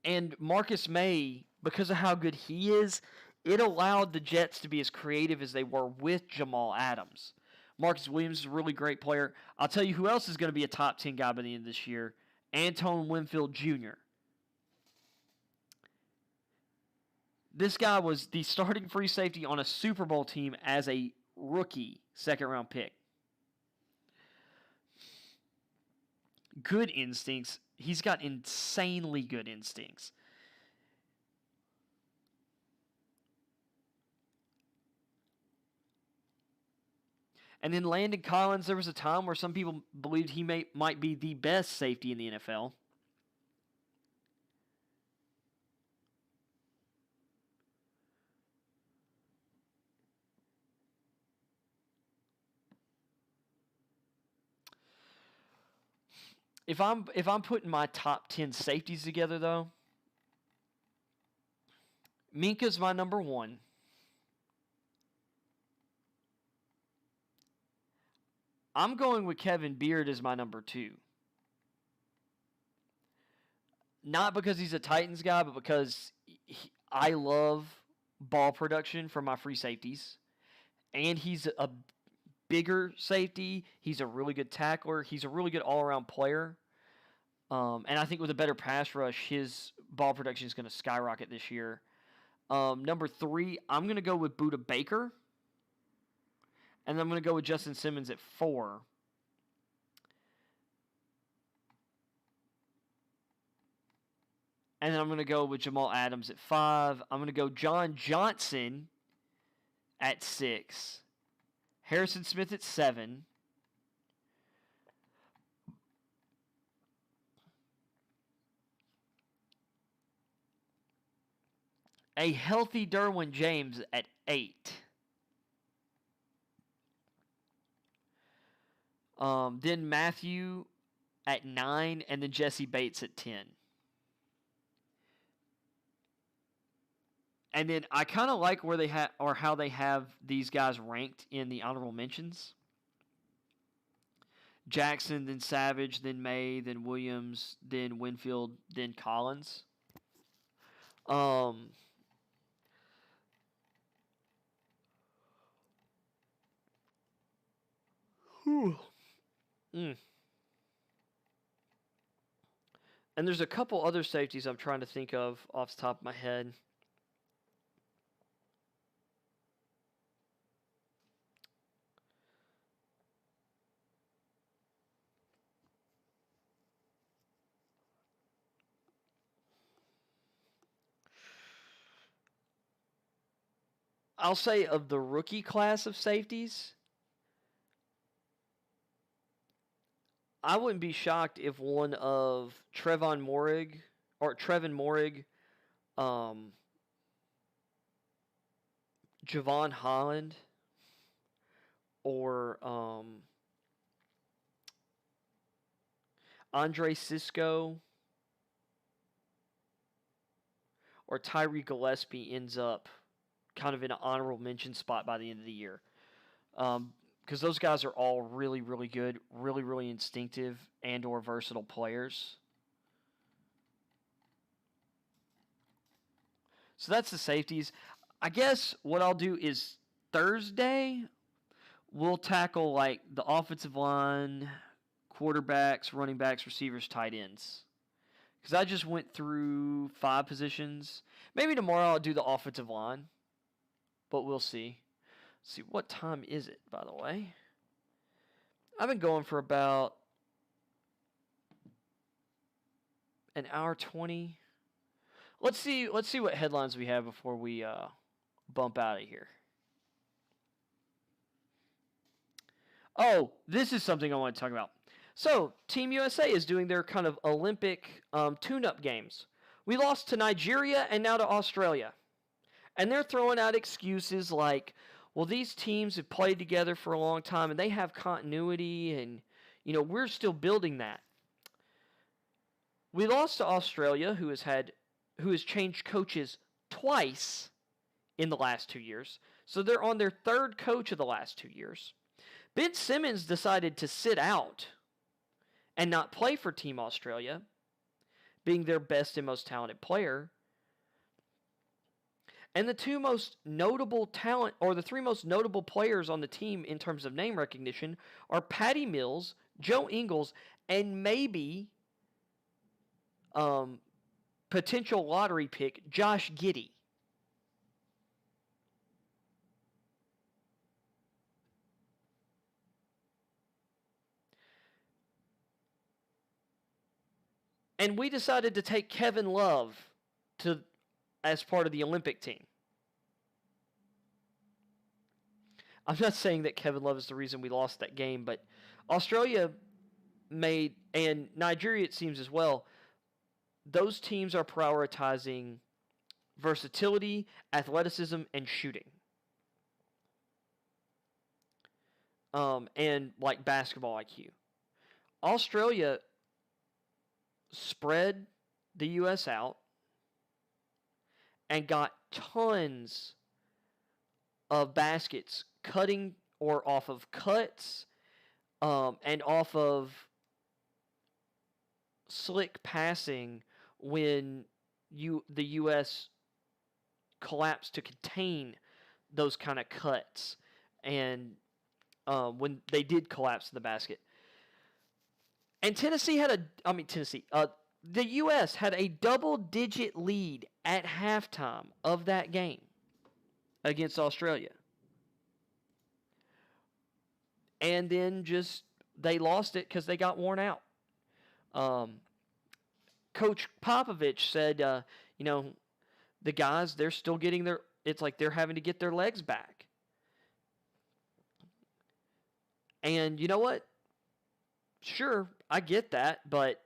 S1: And Marcus May, because of how good he is, it allowed the Jets to be as creative as they were with Jamal Adams. Marcus Williams is a really great player. I'll tell you who else is going to be a top 10 guy by the end of this year. Antoine Winfield Jr. This guy was the starting free safety on a Super Bowl team as a rookie second-round pick. Good instincts. He's got insanely good instincts. And then Landon Collins, there was a time where some people believed he might be the best safety in the NFL. If I'm putting my top 10 safeties together, though, Minka's my number 1. I'm going with Kevin Beard as my number 2. Not because he's a Titans guy, but because I love ball production from my free safeties. And he's a bigger safety. He's a really good tackler. He's a really good all-around player. And I think with a better pass rush, his ball production is going to skyrocket this year. Number 3, I'm going to go with Budda Baker. And I'm going to go with Justin Simmons at 4. And then I'm going to go with Jamal Adams at 5. I'm going to go John Johnson at 6. Harrison Smith at 7. A healthy Derwin James at 8. Then Mathieu at 9, and then Jesse Bates at 10. And then I kind of like where they or how they have these guys ranked in the honorable mentions. Jackson, then Savage, then May, then Williams, then Winfield, then Collins. And there's a couple other safeties I'm trying to think of off the top of my head. I'll say of the rookie class of safeties, I wouldn't be shocked if one of Trevon Morig, um, Javon Holland, or Andre Cisco, or Tyree Gillespie ends up kind of in an honorable mention spot by the end of the year. Because those guys are all really, really good, really, really instinctive and or versatile players. So that's the safeties. I guess what I'll do is Thursday, we'll tackle like the offensive line, quarterbacks, running backs, receivers, tight ends. Because I just went through 5 positions. Maybe tomorrow I'll do the offensive line, but we'll see. Let's see, what time is it, by the way? I've been going for about an hour 20. Let's see what headlines we have before we bump out of here. Oh, this is something I want to talk about. So, Team USA is doing their kind of Olympic tune-up games. We lost to Nigeria and now to Australia. And they're throwing out excuses like, well, these teams have played together for a long time and they have continuity and, we're still building that. We lost to Australia, who has changed coaches twice in the last 2 years. So they're on their 3rd coach of the last 2 years. Ben Simmons decided to sit out and not play for Team Australia, being their best and most talented player. And the 3 most notable players on the team in terms of name recognition are Patty Mills, Joe Ingles, and maybe potential lottery pick Josh Giddey. And we decided to take Kevin Love as part of the Olympic team. I'm not saying that Kevin Love is the reason we lost that game, but Australia and Nigeria, it seems as well, those teams are prioritizing versatility, athleticism, and shooting. And like basketball IQ. Australia spread the U.S. out and got tons of baskets cutting or off of cuts and off of slick passing when the U.S. collapsed to contain those kind of cuts and when they did collapse the basket. And the U.S. had a double-digit lead at halftime of that game against Australia. And then they lost it because they got worn out. Coach Popovich said, the guys, they're still getting it's like they're having to get their legs back. And you know what? Sure, I get that, but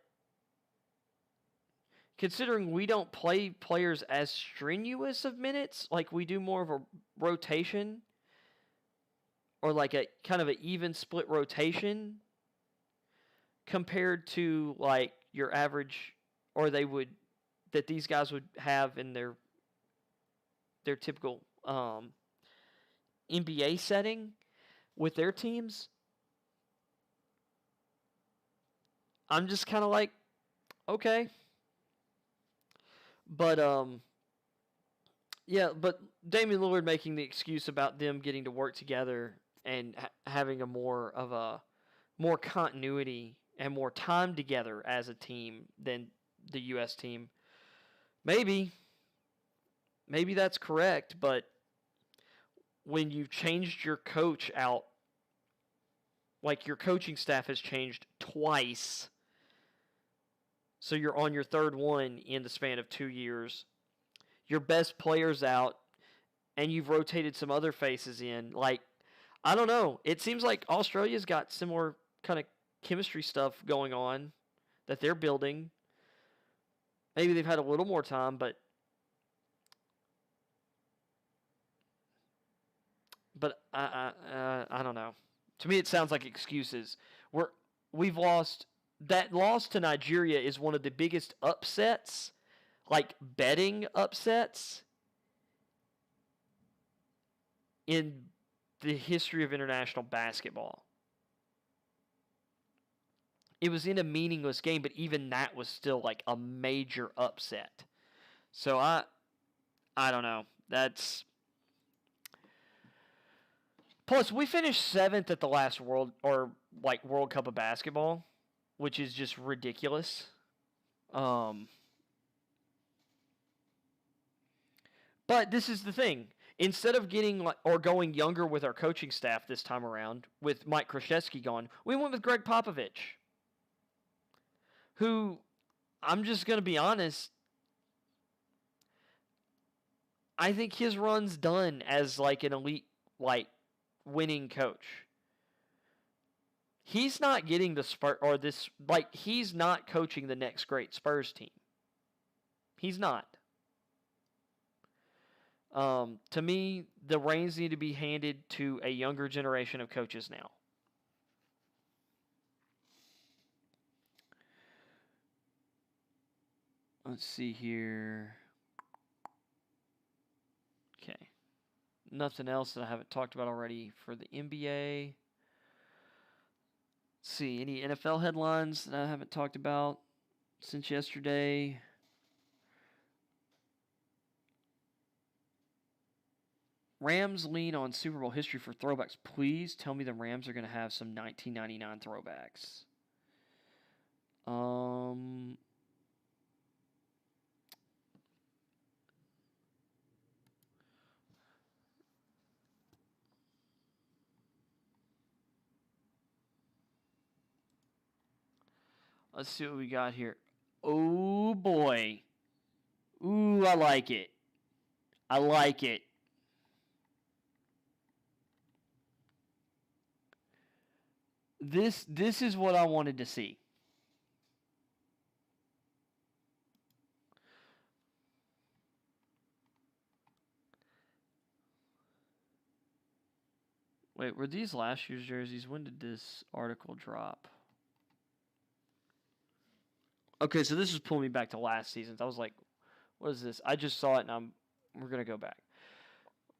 S1: considering we don't play players as strenuous of minutes, like we do more of a rotation, or like a kind of an even split rotation, compared to like your average, or that these guys would have in their typical NBA setting with their teams, I'm just kind of like, okay. But, yeah, but Damian Lillard making the excuse about them getting to work together and having more continuity and more time together as a team than the U.S. team. Maybe that's correct, but when you've changed your coach out, like your coaching staff has changed twice, so you're on your 3rd one in the span of 2 years. Your best player's out. and you've rotated some other faces in. Like, I don't know. It seems like Australia's got similar kind of chemistry stuff going on that they're building. Maybe they've had a little more time, but I don't know. To me, it sounds like excuses. We've lost. That loss to Nigeria is one of the biggest upsets, like betting upsets, in the history of international basketball. It was in a meaningless game, but even that was still like a major upset. So I don't know. That's plus we finished 7th at the last World Cup of basketball, which is just ridiculous. But this is the thing. Instead of getting or going younger with our coaching staff this time around, with Mike Krzyzewski gone, we went with Greg Popovich, who, I'm just going to be honest, I think his run's done as like an elite, like, winning coach. He's not getting the Spurs, or this, like, he's not coaching the next great Spurs team. He's not. To me, the reins need to be handed to a younger generation of coaches now. Let's see here. Okay. Nothing else that I haven't talked about already for the NBA. Let's see, any NFL headlines that I haven't talked about since yesterday? Rams lean on Super Bowl history for throwbacks. Please tell me the Rams are going to have some 1999 throwbacks. Let's see what we got here. Oh, boy. Ooh, I like it. I like it. This is what I wanted to see. Wait, were these last year's jerseys? When did this article drop? Okay, so this is pulling me back to last season's. I was like, what is this? I just saw it, and we're going to go back.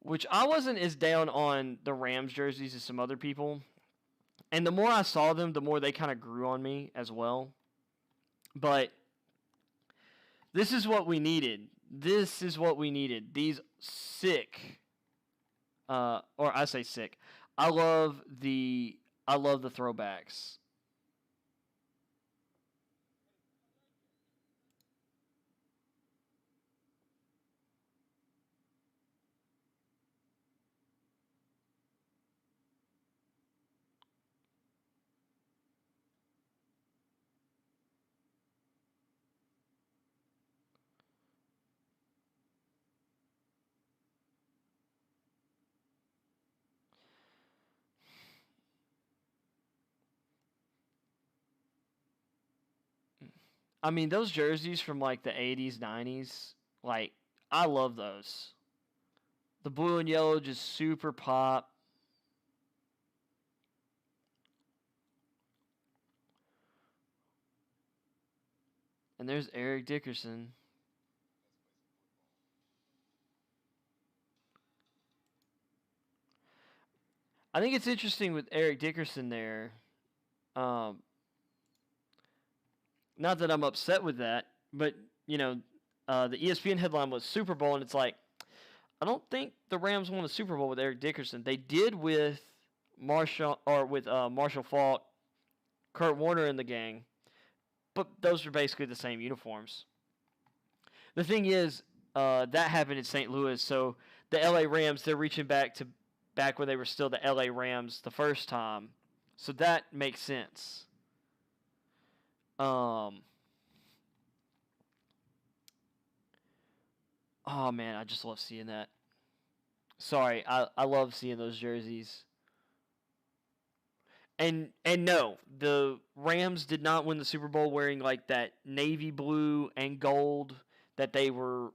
S1: Which I wasn't as down on the Rams jerseys as some other people. And the more I saw them, the more they kind of grew on me as well. But this is what we needed. This is what we needed. These sick, or I say sick. I love the throwbacks. I mean, those jerseys from like the 80s, 90s, like, I love those. The blue and yellow just super pop. And there's Eric Dickerson. I think it's interesting with Eric Dickerson there. Not that I'm upset with that, but, you know, the ESPN headline was Super Bowl, and it's like, I don't think the Rams won a Super Bowl with Eric Dickerson. They did with Marshall Faulk, Kurt Warner, and the gang, but those are basically the same uniforms. The thing is, that happened in St. Louis, so the LA Rams, they're reaching back when they were still the LA Rams the first time, so that makes sense. Oh man, I just love seeing that. Sorry, I love seeing those jerseys. And no, the Rams did not win the Super Bowl wearing like that navy blue and gold that they wore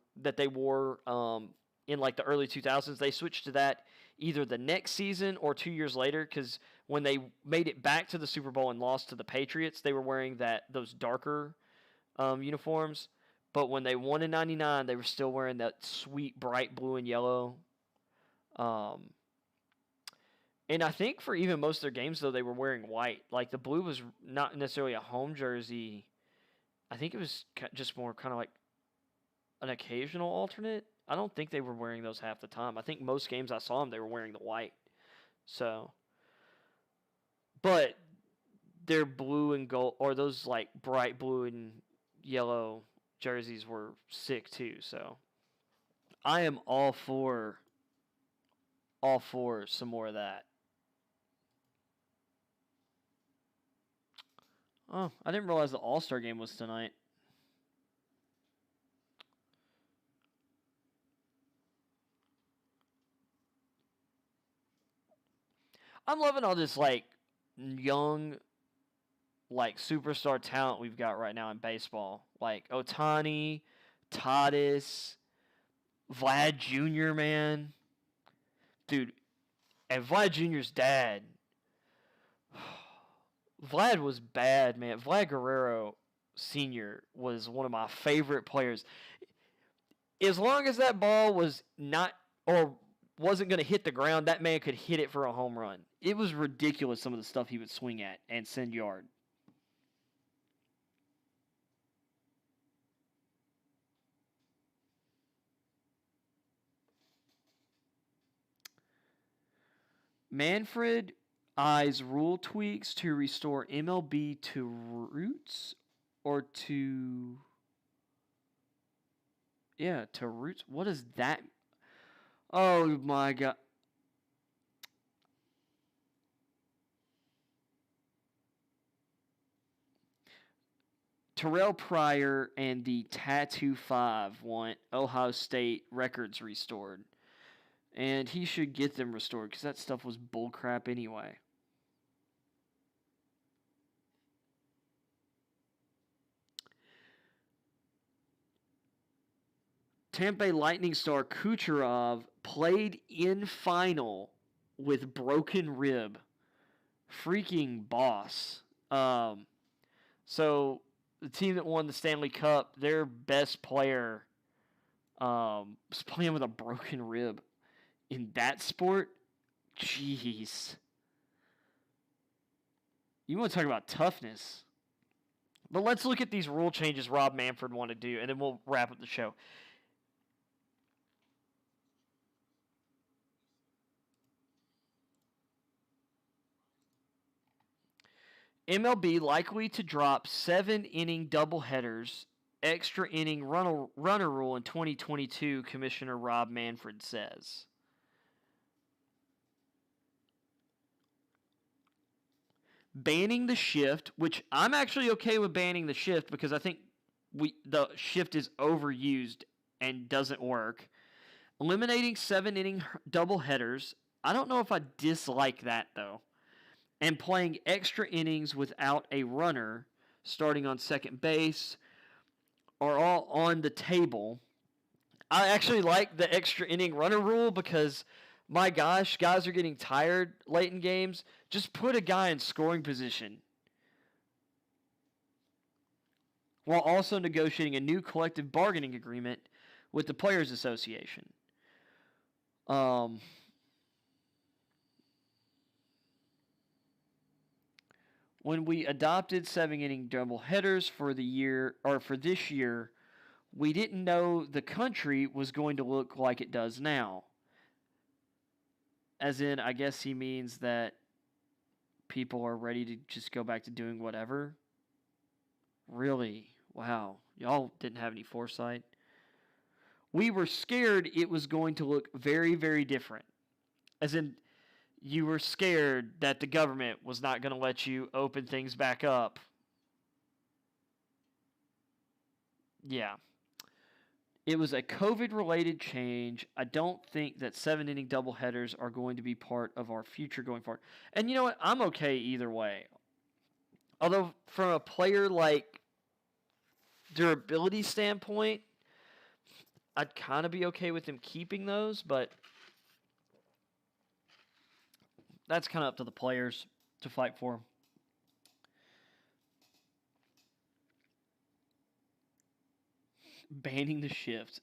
S1: in like the early 2000s. They switched to that either the next season or 2 years later, because when they made it back to the Super Bowl and lost to the Patriots, they were wearing those darker uniforms. But when they won in '99, they were still wearing that sweet bright blue and yellow. Um, and I think for even most of their games, though, they were wearing white. Like the blue was not necessarily a home jersey. I think it was just more kind of like an occasional alternate. I don't think they were wearing those half the time. I think most games I saw them, they were wearing the white. So, but their blue and gold, or those like bright blue and yellow jerseys were sick too. So, I am all for some more of that. Oh, I didn't realize the All-Star game was tonight. I'm loving all this like young like superstar talent we've got right now in baseball. Like Otani, Tatis, Vlad Jr., man. Dude, and Vlad Jr.'s dad. Vlad was bad, man. Vlad Guerrero Sr. was one of my favorite players. As long as that ball was not or wasn't going to hit the ground, that man could hit it for a home run. It was ridiculous some of the stuff he would swing at and send yard. Manfred eyes rule tweaks to restore MLB to roots or to to roots. What is that? Oh my god. Terrell Pryor and the Tattoo 5 want Ohio State records restored. And he should get them restored because that stuff was bullcrap anyway. Tampa Bay Lightning star Kucherov played in final with broken rib. Freaking boss. So the team that won the Stanley Cup, their best player was playing with a broken rib. In that sport, jeez. You want to talk about toughness. But let's look at these rule changes Rob Manfred wanted to do, and then we'll wrap up the show. MLB likely to drop 7-inning doubleheaders, extra inning runner rule in 2022, Commissioner Rob Manfred says. Banning the shift, which I'm actually okay with banning the shift because I think the shift is overused and doesn't work. Eliminating 7-inning doubleheaders. I don't know if I dislike that though. And playing extra innings without a runner, starting on second base, are all on the table. I actually like the extra inning runner rule because, my gosh, guys are getting tired late in games. Just put a guy in scoring position while also negotiating a new collective bargaining agreement with the Players Association. When we adopted 7-inning doubleheaders for this year, we didn't know the country was going to look like it does now. As in, I guess he means that people are ready to just go back to doing whatever. Really? Wow. Y'all didn't have any foresight. We were scared it was going to look very, very different. As in, you were scared that the government was not going to let you open things back up. Yeah. It was a COVID-related change. I don't think that 7-inning doubleheaders are going to be part of our future going forward. And you know what? I'm okay either way. Although from a player like durability standpoint, I'd kind of be okay with them keeping those, but that's kind of up to the players to fight for. Banning the shift.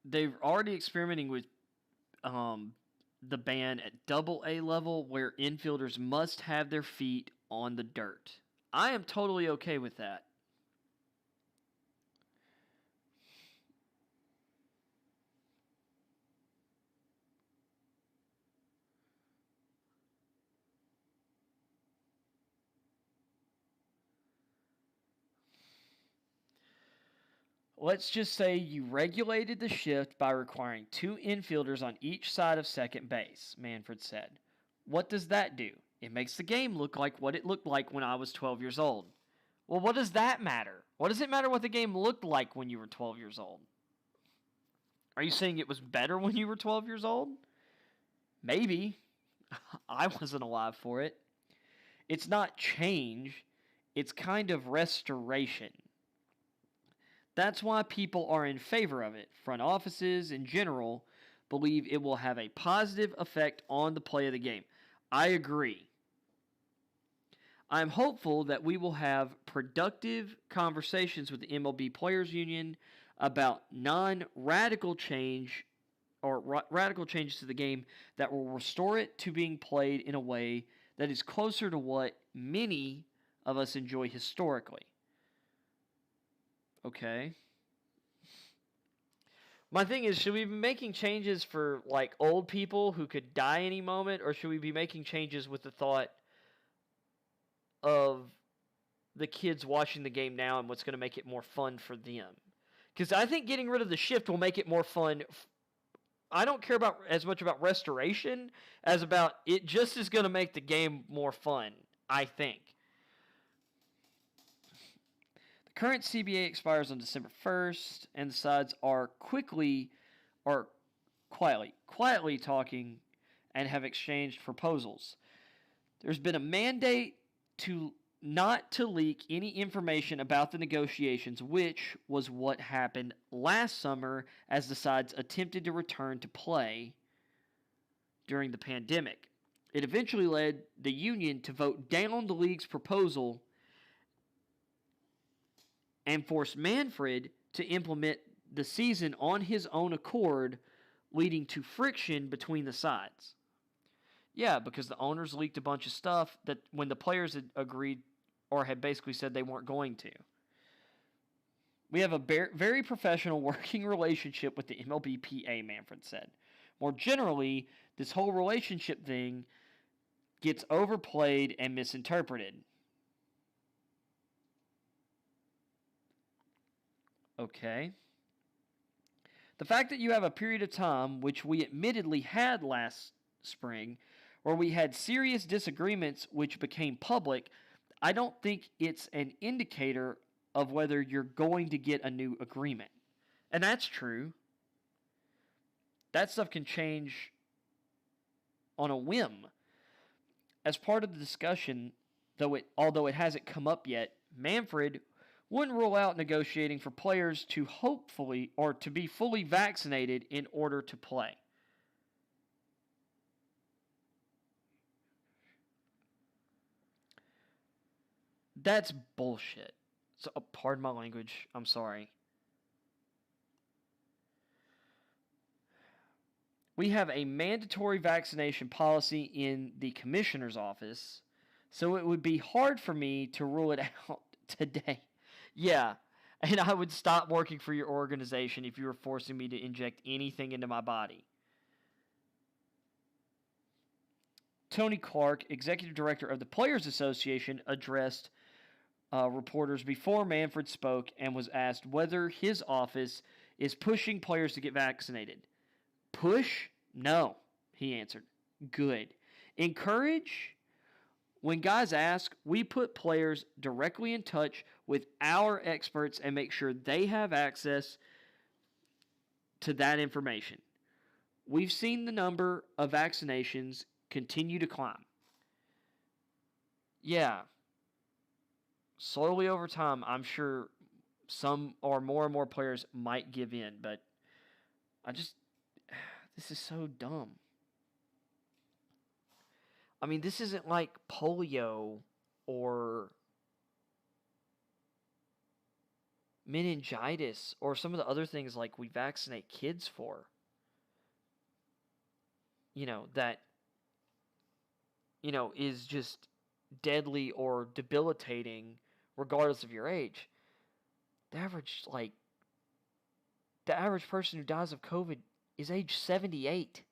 S1: They're already experimenting with the ban at double A level where infielders must have their feet on the dirt. I am totally okay with that. Let's just say you regulated the shift by requiring 2 infielders on each side of second base, Manfred said. What does that do? It makes the game look like what it looked like when I was 12 years old. Well, what does that matter? What does it matter what the game looked like when you were 12 years old? Are you saying it was better when you were 12 years old? Maybe. I wasn't alive for it. It's not change, it's kind of restoration. That's why people are in favor of it. Front offices in general believe it will have a positive effect on the play of the game. I agree. I'm hopeful that we will have productive conversations with the MLB Players Union about non-radical change or radical changes to the game that will restore it to being played in a way that is closer to what many of us enjoy historically. Okay. My thing is, should we be making changes for like old people who could die any moment, or should we be making changes with the thought of the kids watching the game now and what's going to make it more fun for them? Because I think getting rid of the shift will make it more fun. I don't care about as much about restoration as about it just is going to make the game more fun, I think. The current CBA expires on December 1st, and the sides are quietly talking and have exchanged proposals. There's been a mandate not to leak any information about the negotiations, which was what happened last summer as the sides attempted to return to play during the pandemic. It eventually led the union to vote down the league's proposal and forced Manfred to implement the season on his own accord, leading to friction between the sides. Yeah, because the owners leaked a bunch of stuff that when the players had agreed or had basically said they weren't going to. We have a very professional working relationship with the MLBPA, Manfred said. More generally, this whole relationship thing gets overplayed and misinterpreted. Okay. The fact that you have a period of time, which we admittedly had last spring, where we had serious disagreements which became public, I don't think it's an indicator of whether you're going to get a new agreement. And that's true. That stuff can change on a whim. As part of the discussion, although it hasn't come up yet, Manfred wouldn't rule out negotiating for players to hopefully or to be fully vaccinated in order to play. That's bullshit. So, pardon my language. I'm sorry. We have a mandatory vaccination policy in the commissioner's office, so it would be hard for me to rule it out today. Yeah, and I would stop working for your organization if you were forcing me to inject anything into my body. Tony Clark, executive director of the Players Association, addressed reporters before Manfred spoke and was asked whether his office is pushing players to get vaccinated. Push? No, he answered. Good. Encourage? When guys ask, we put players directly in touch with our experts and make sure they have access to that information. We've seen the number of vaccinations continue to climb. Yeah, slowly over time, I'm sure some or more and more players might give in, but this is so dumb. I mean, this isn't like polio or meningitis or some of the other things like we vaccinate kids for. That, is just deadly or debilitating regardless of your age. The average person who dies of COVID is age 78.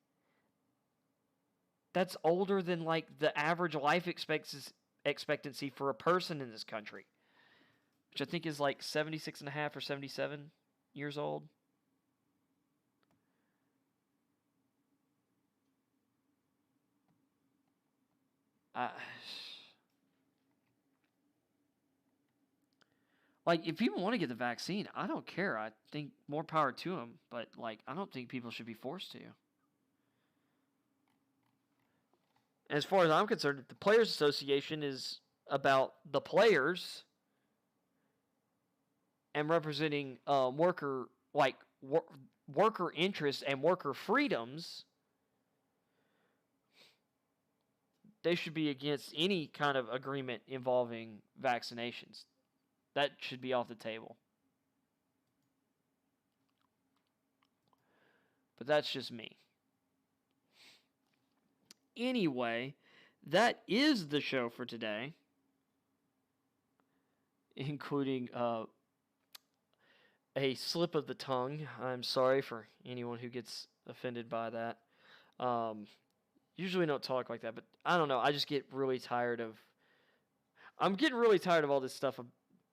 S1: That's older than like the average life expectancy for a person in this country, which I think is like 76 and a half or 77 years old. Like, if people want to get the vaccine, I don't care. I think more power to them. But, like, I don't think people should be forced to. As far as I'm concerned, the Players Association is about the players and representing worker interests and worker freedoms. They should be against any kind of agreement involving vaccinations. That should be off the table. But that's just me. Anyway, that is the show for today, including a slip of the tongue. I'm sorry for anyone who gets offended by that. Usually don't talk like that, but I don't know. I just get really tired of... I'm getting really tired of all this stuff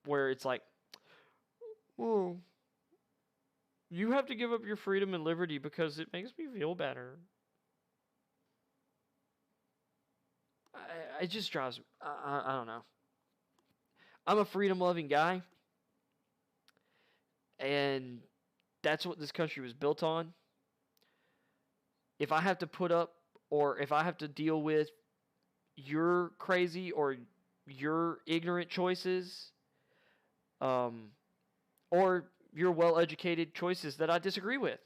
S1: where it's like, well, you have to give up your freedom and liberty because it makes me feel better. It just drives me. I don't know. I'm a freedom-loving guy, and that's what this country was built on. If I have to put up or if I have to deal with your crazy or your ignorant choices, or your well-educated choices that I disagree with,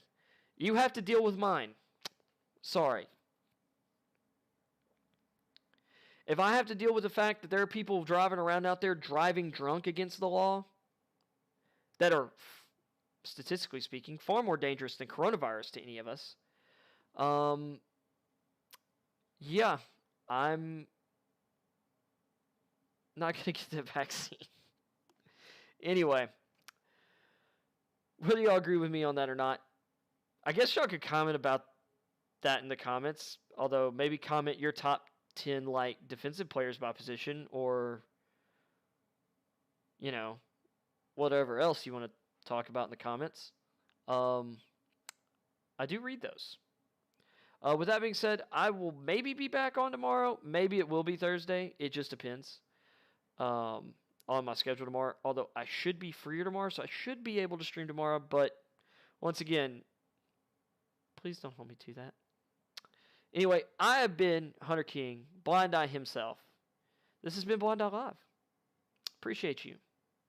S1: you have to deal with mine. Sorry. If I have to deal with the fact that there are people driving around out there driving drunk against the law that are, statistically speaking, far more dangerous than coronavirus to any of us, yeah, I'm not going to get the vaccine. Anyway, whether y'all agree with me on that or not, I guess y'all could comment about that in the comments. Although, maybe comment your top 10, like, defensive players by position, or, whatever else you want to talk about in the comments. I do read those. With that being said, I will maybe be back on tomorrow. Maybe it will be Thursday. It just depends on my schedule tomorrow. Although I should be freer tomorrow, so I should be able to stream tomorrow. But once again, please don't hold me to that. Anyway, I have been Hunter King, Blind Eye himself. This has been Blind Eye Live. Appreciate you.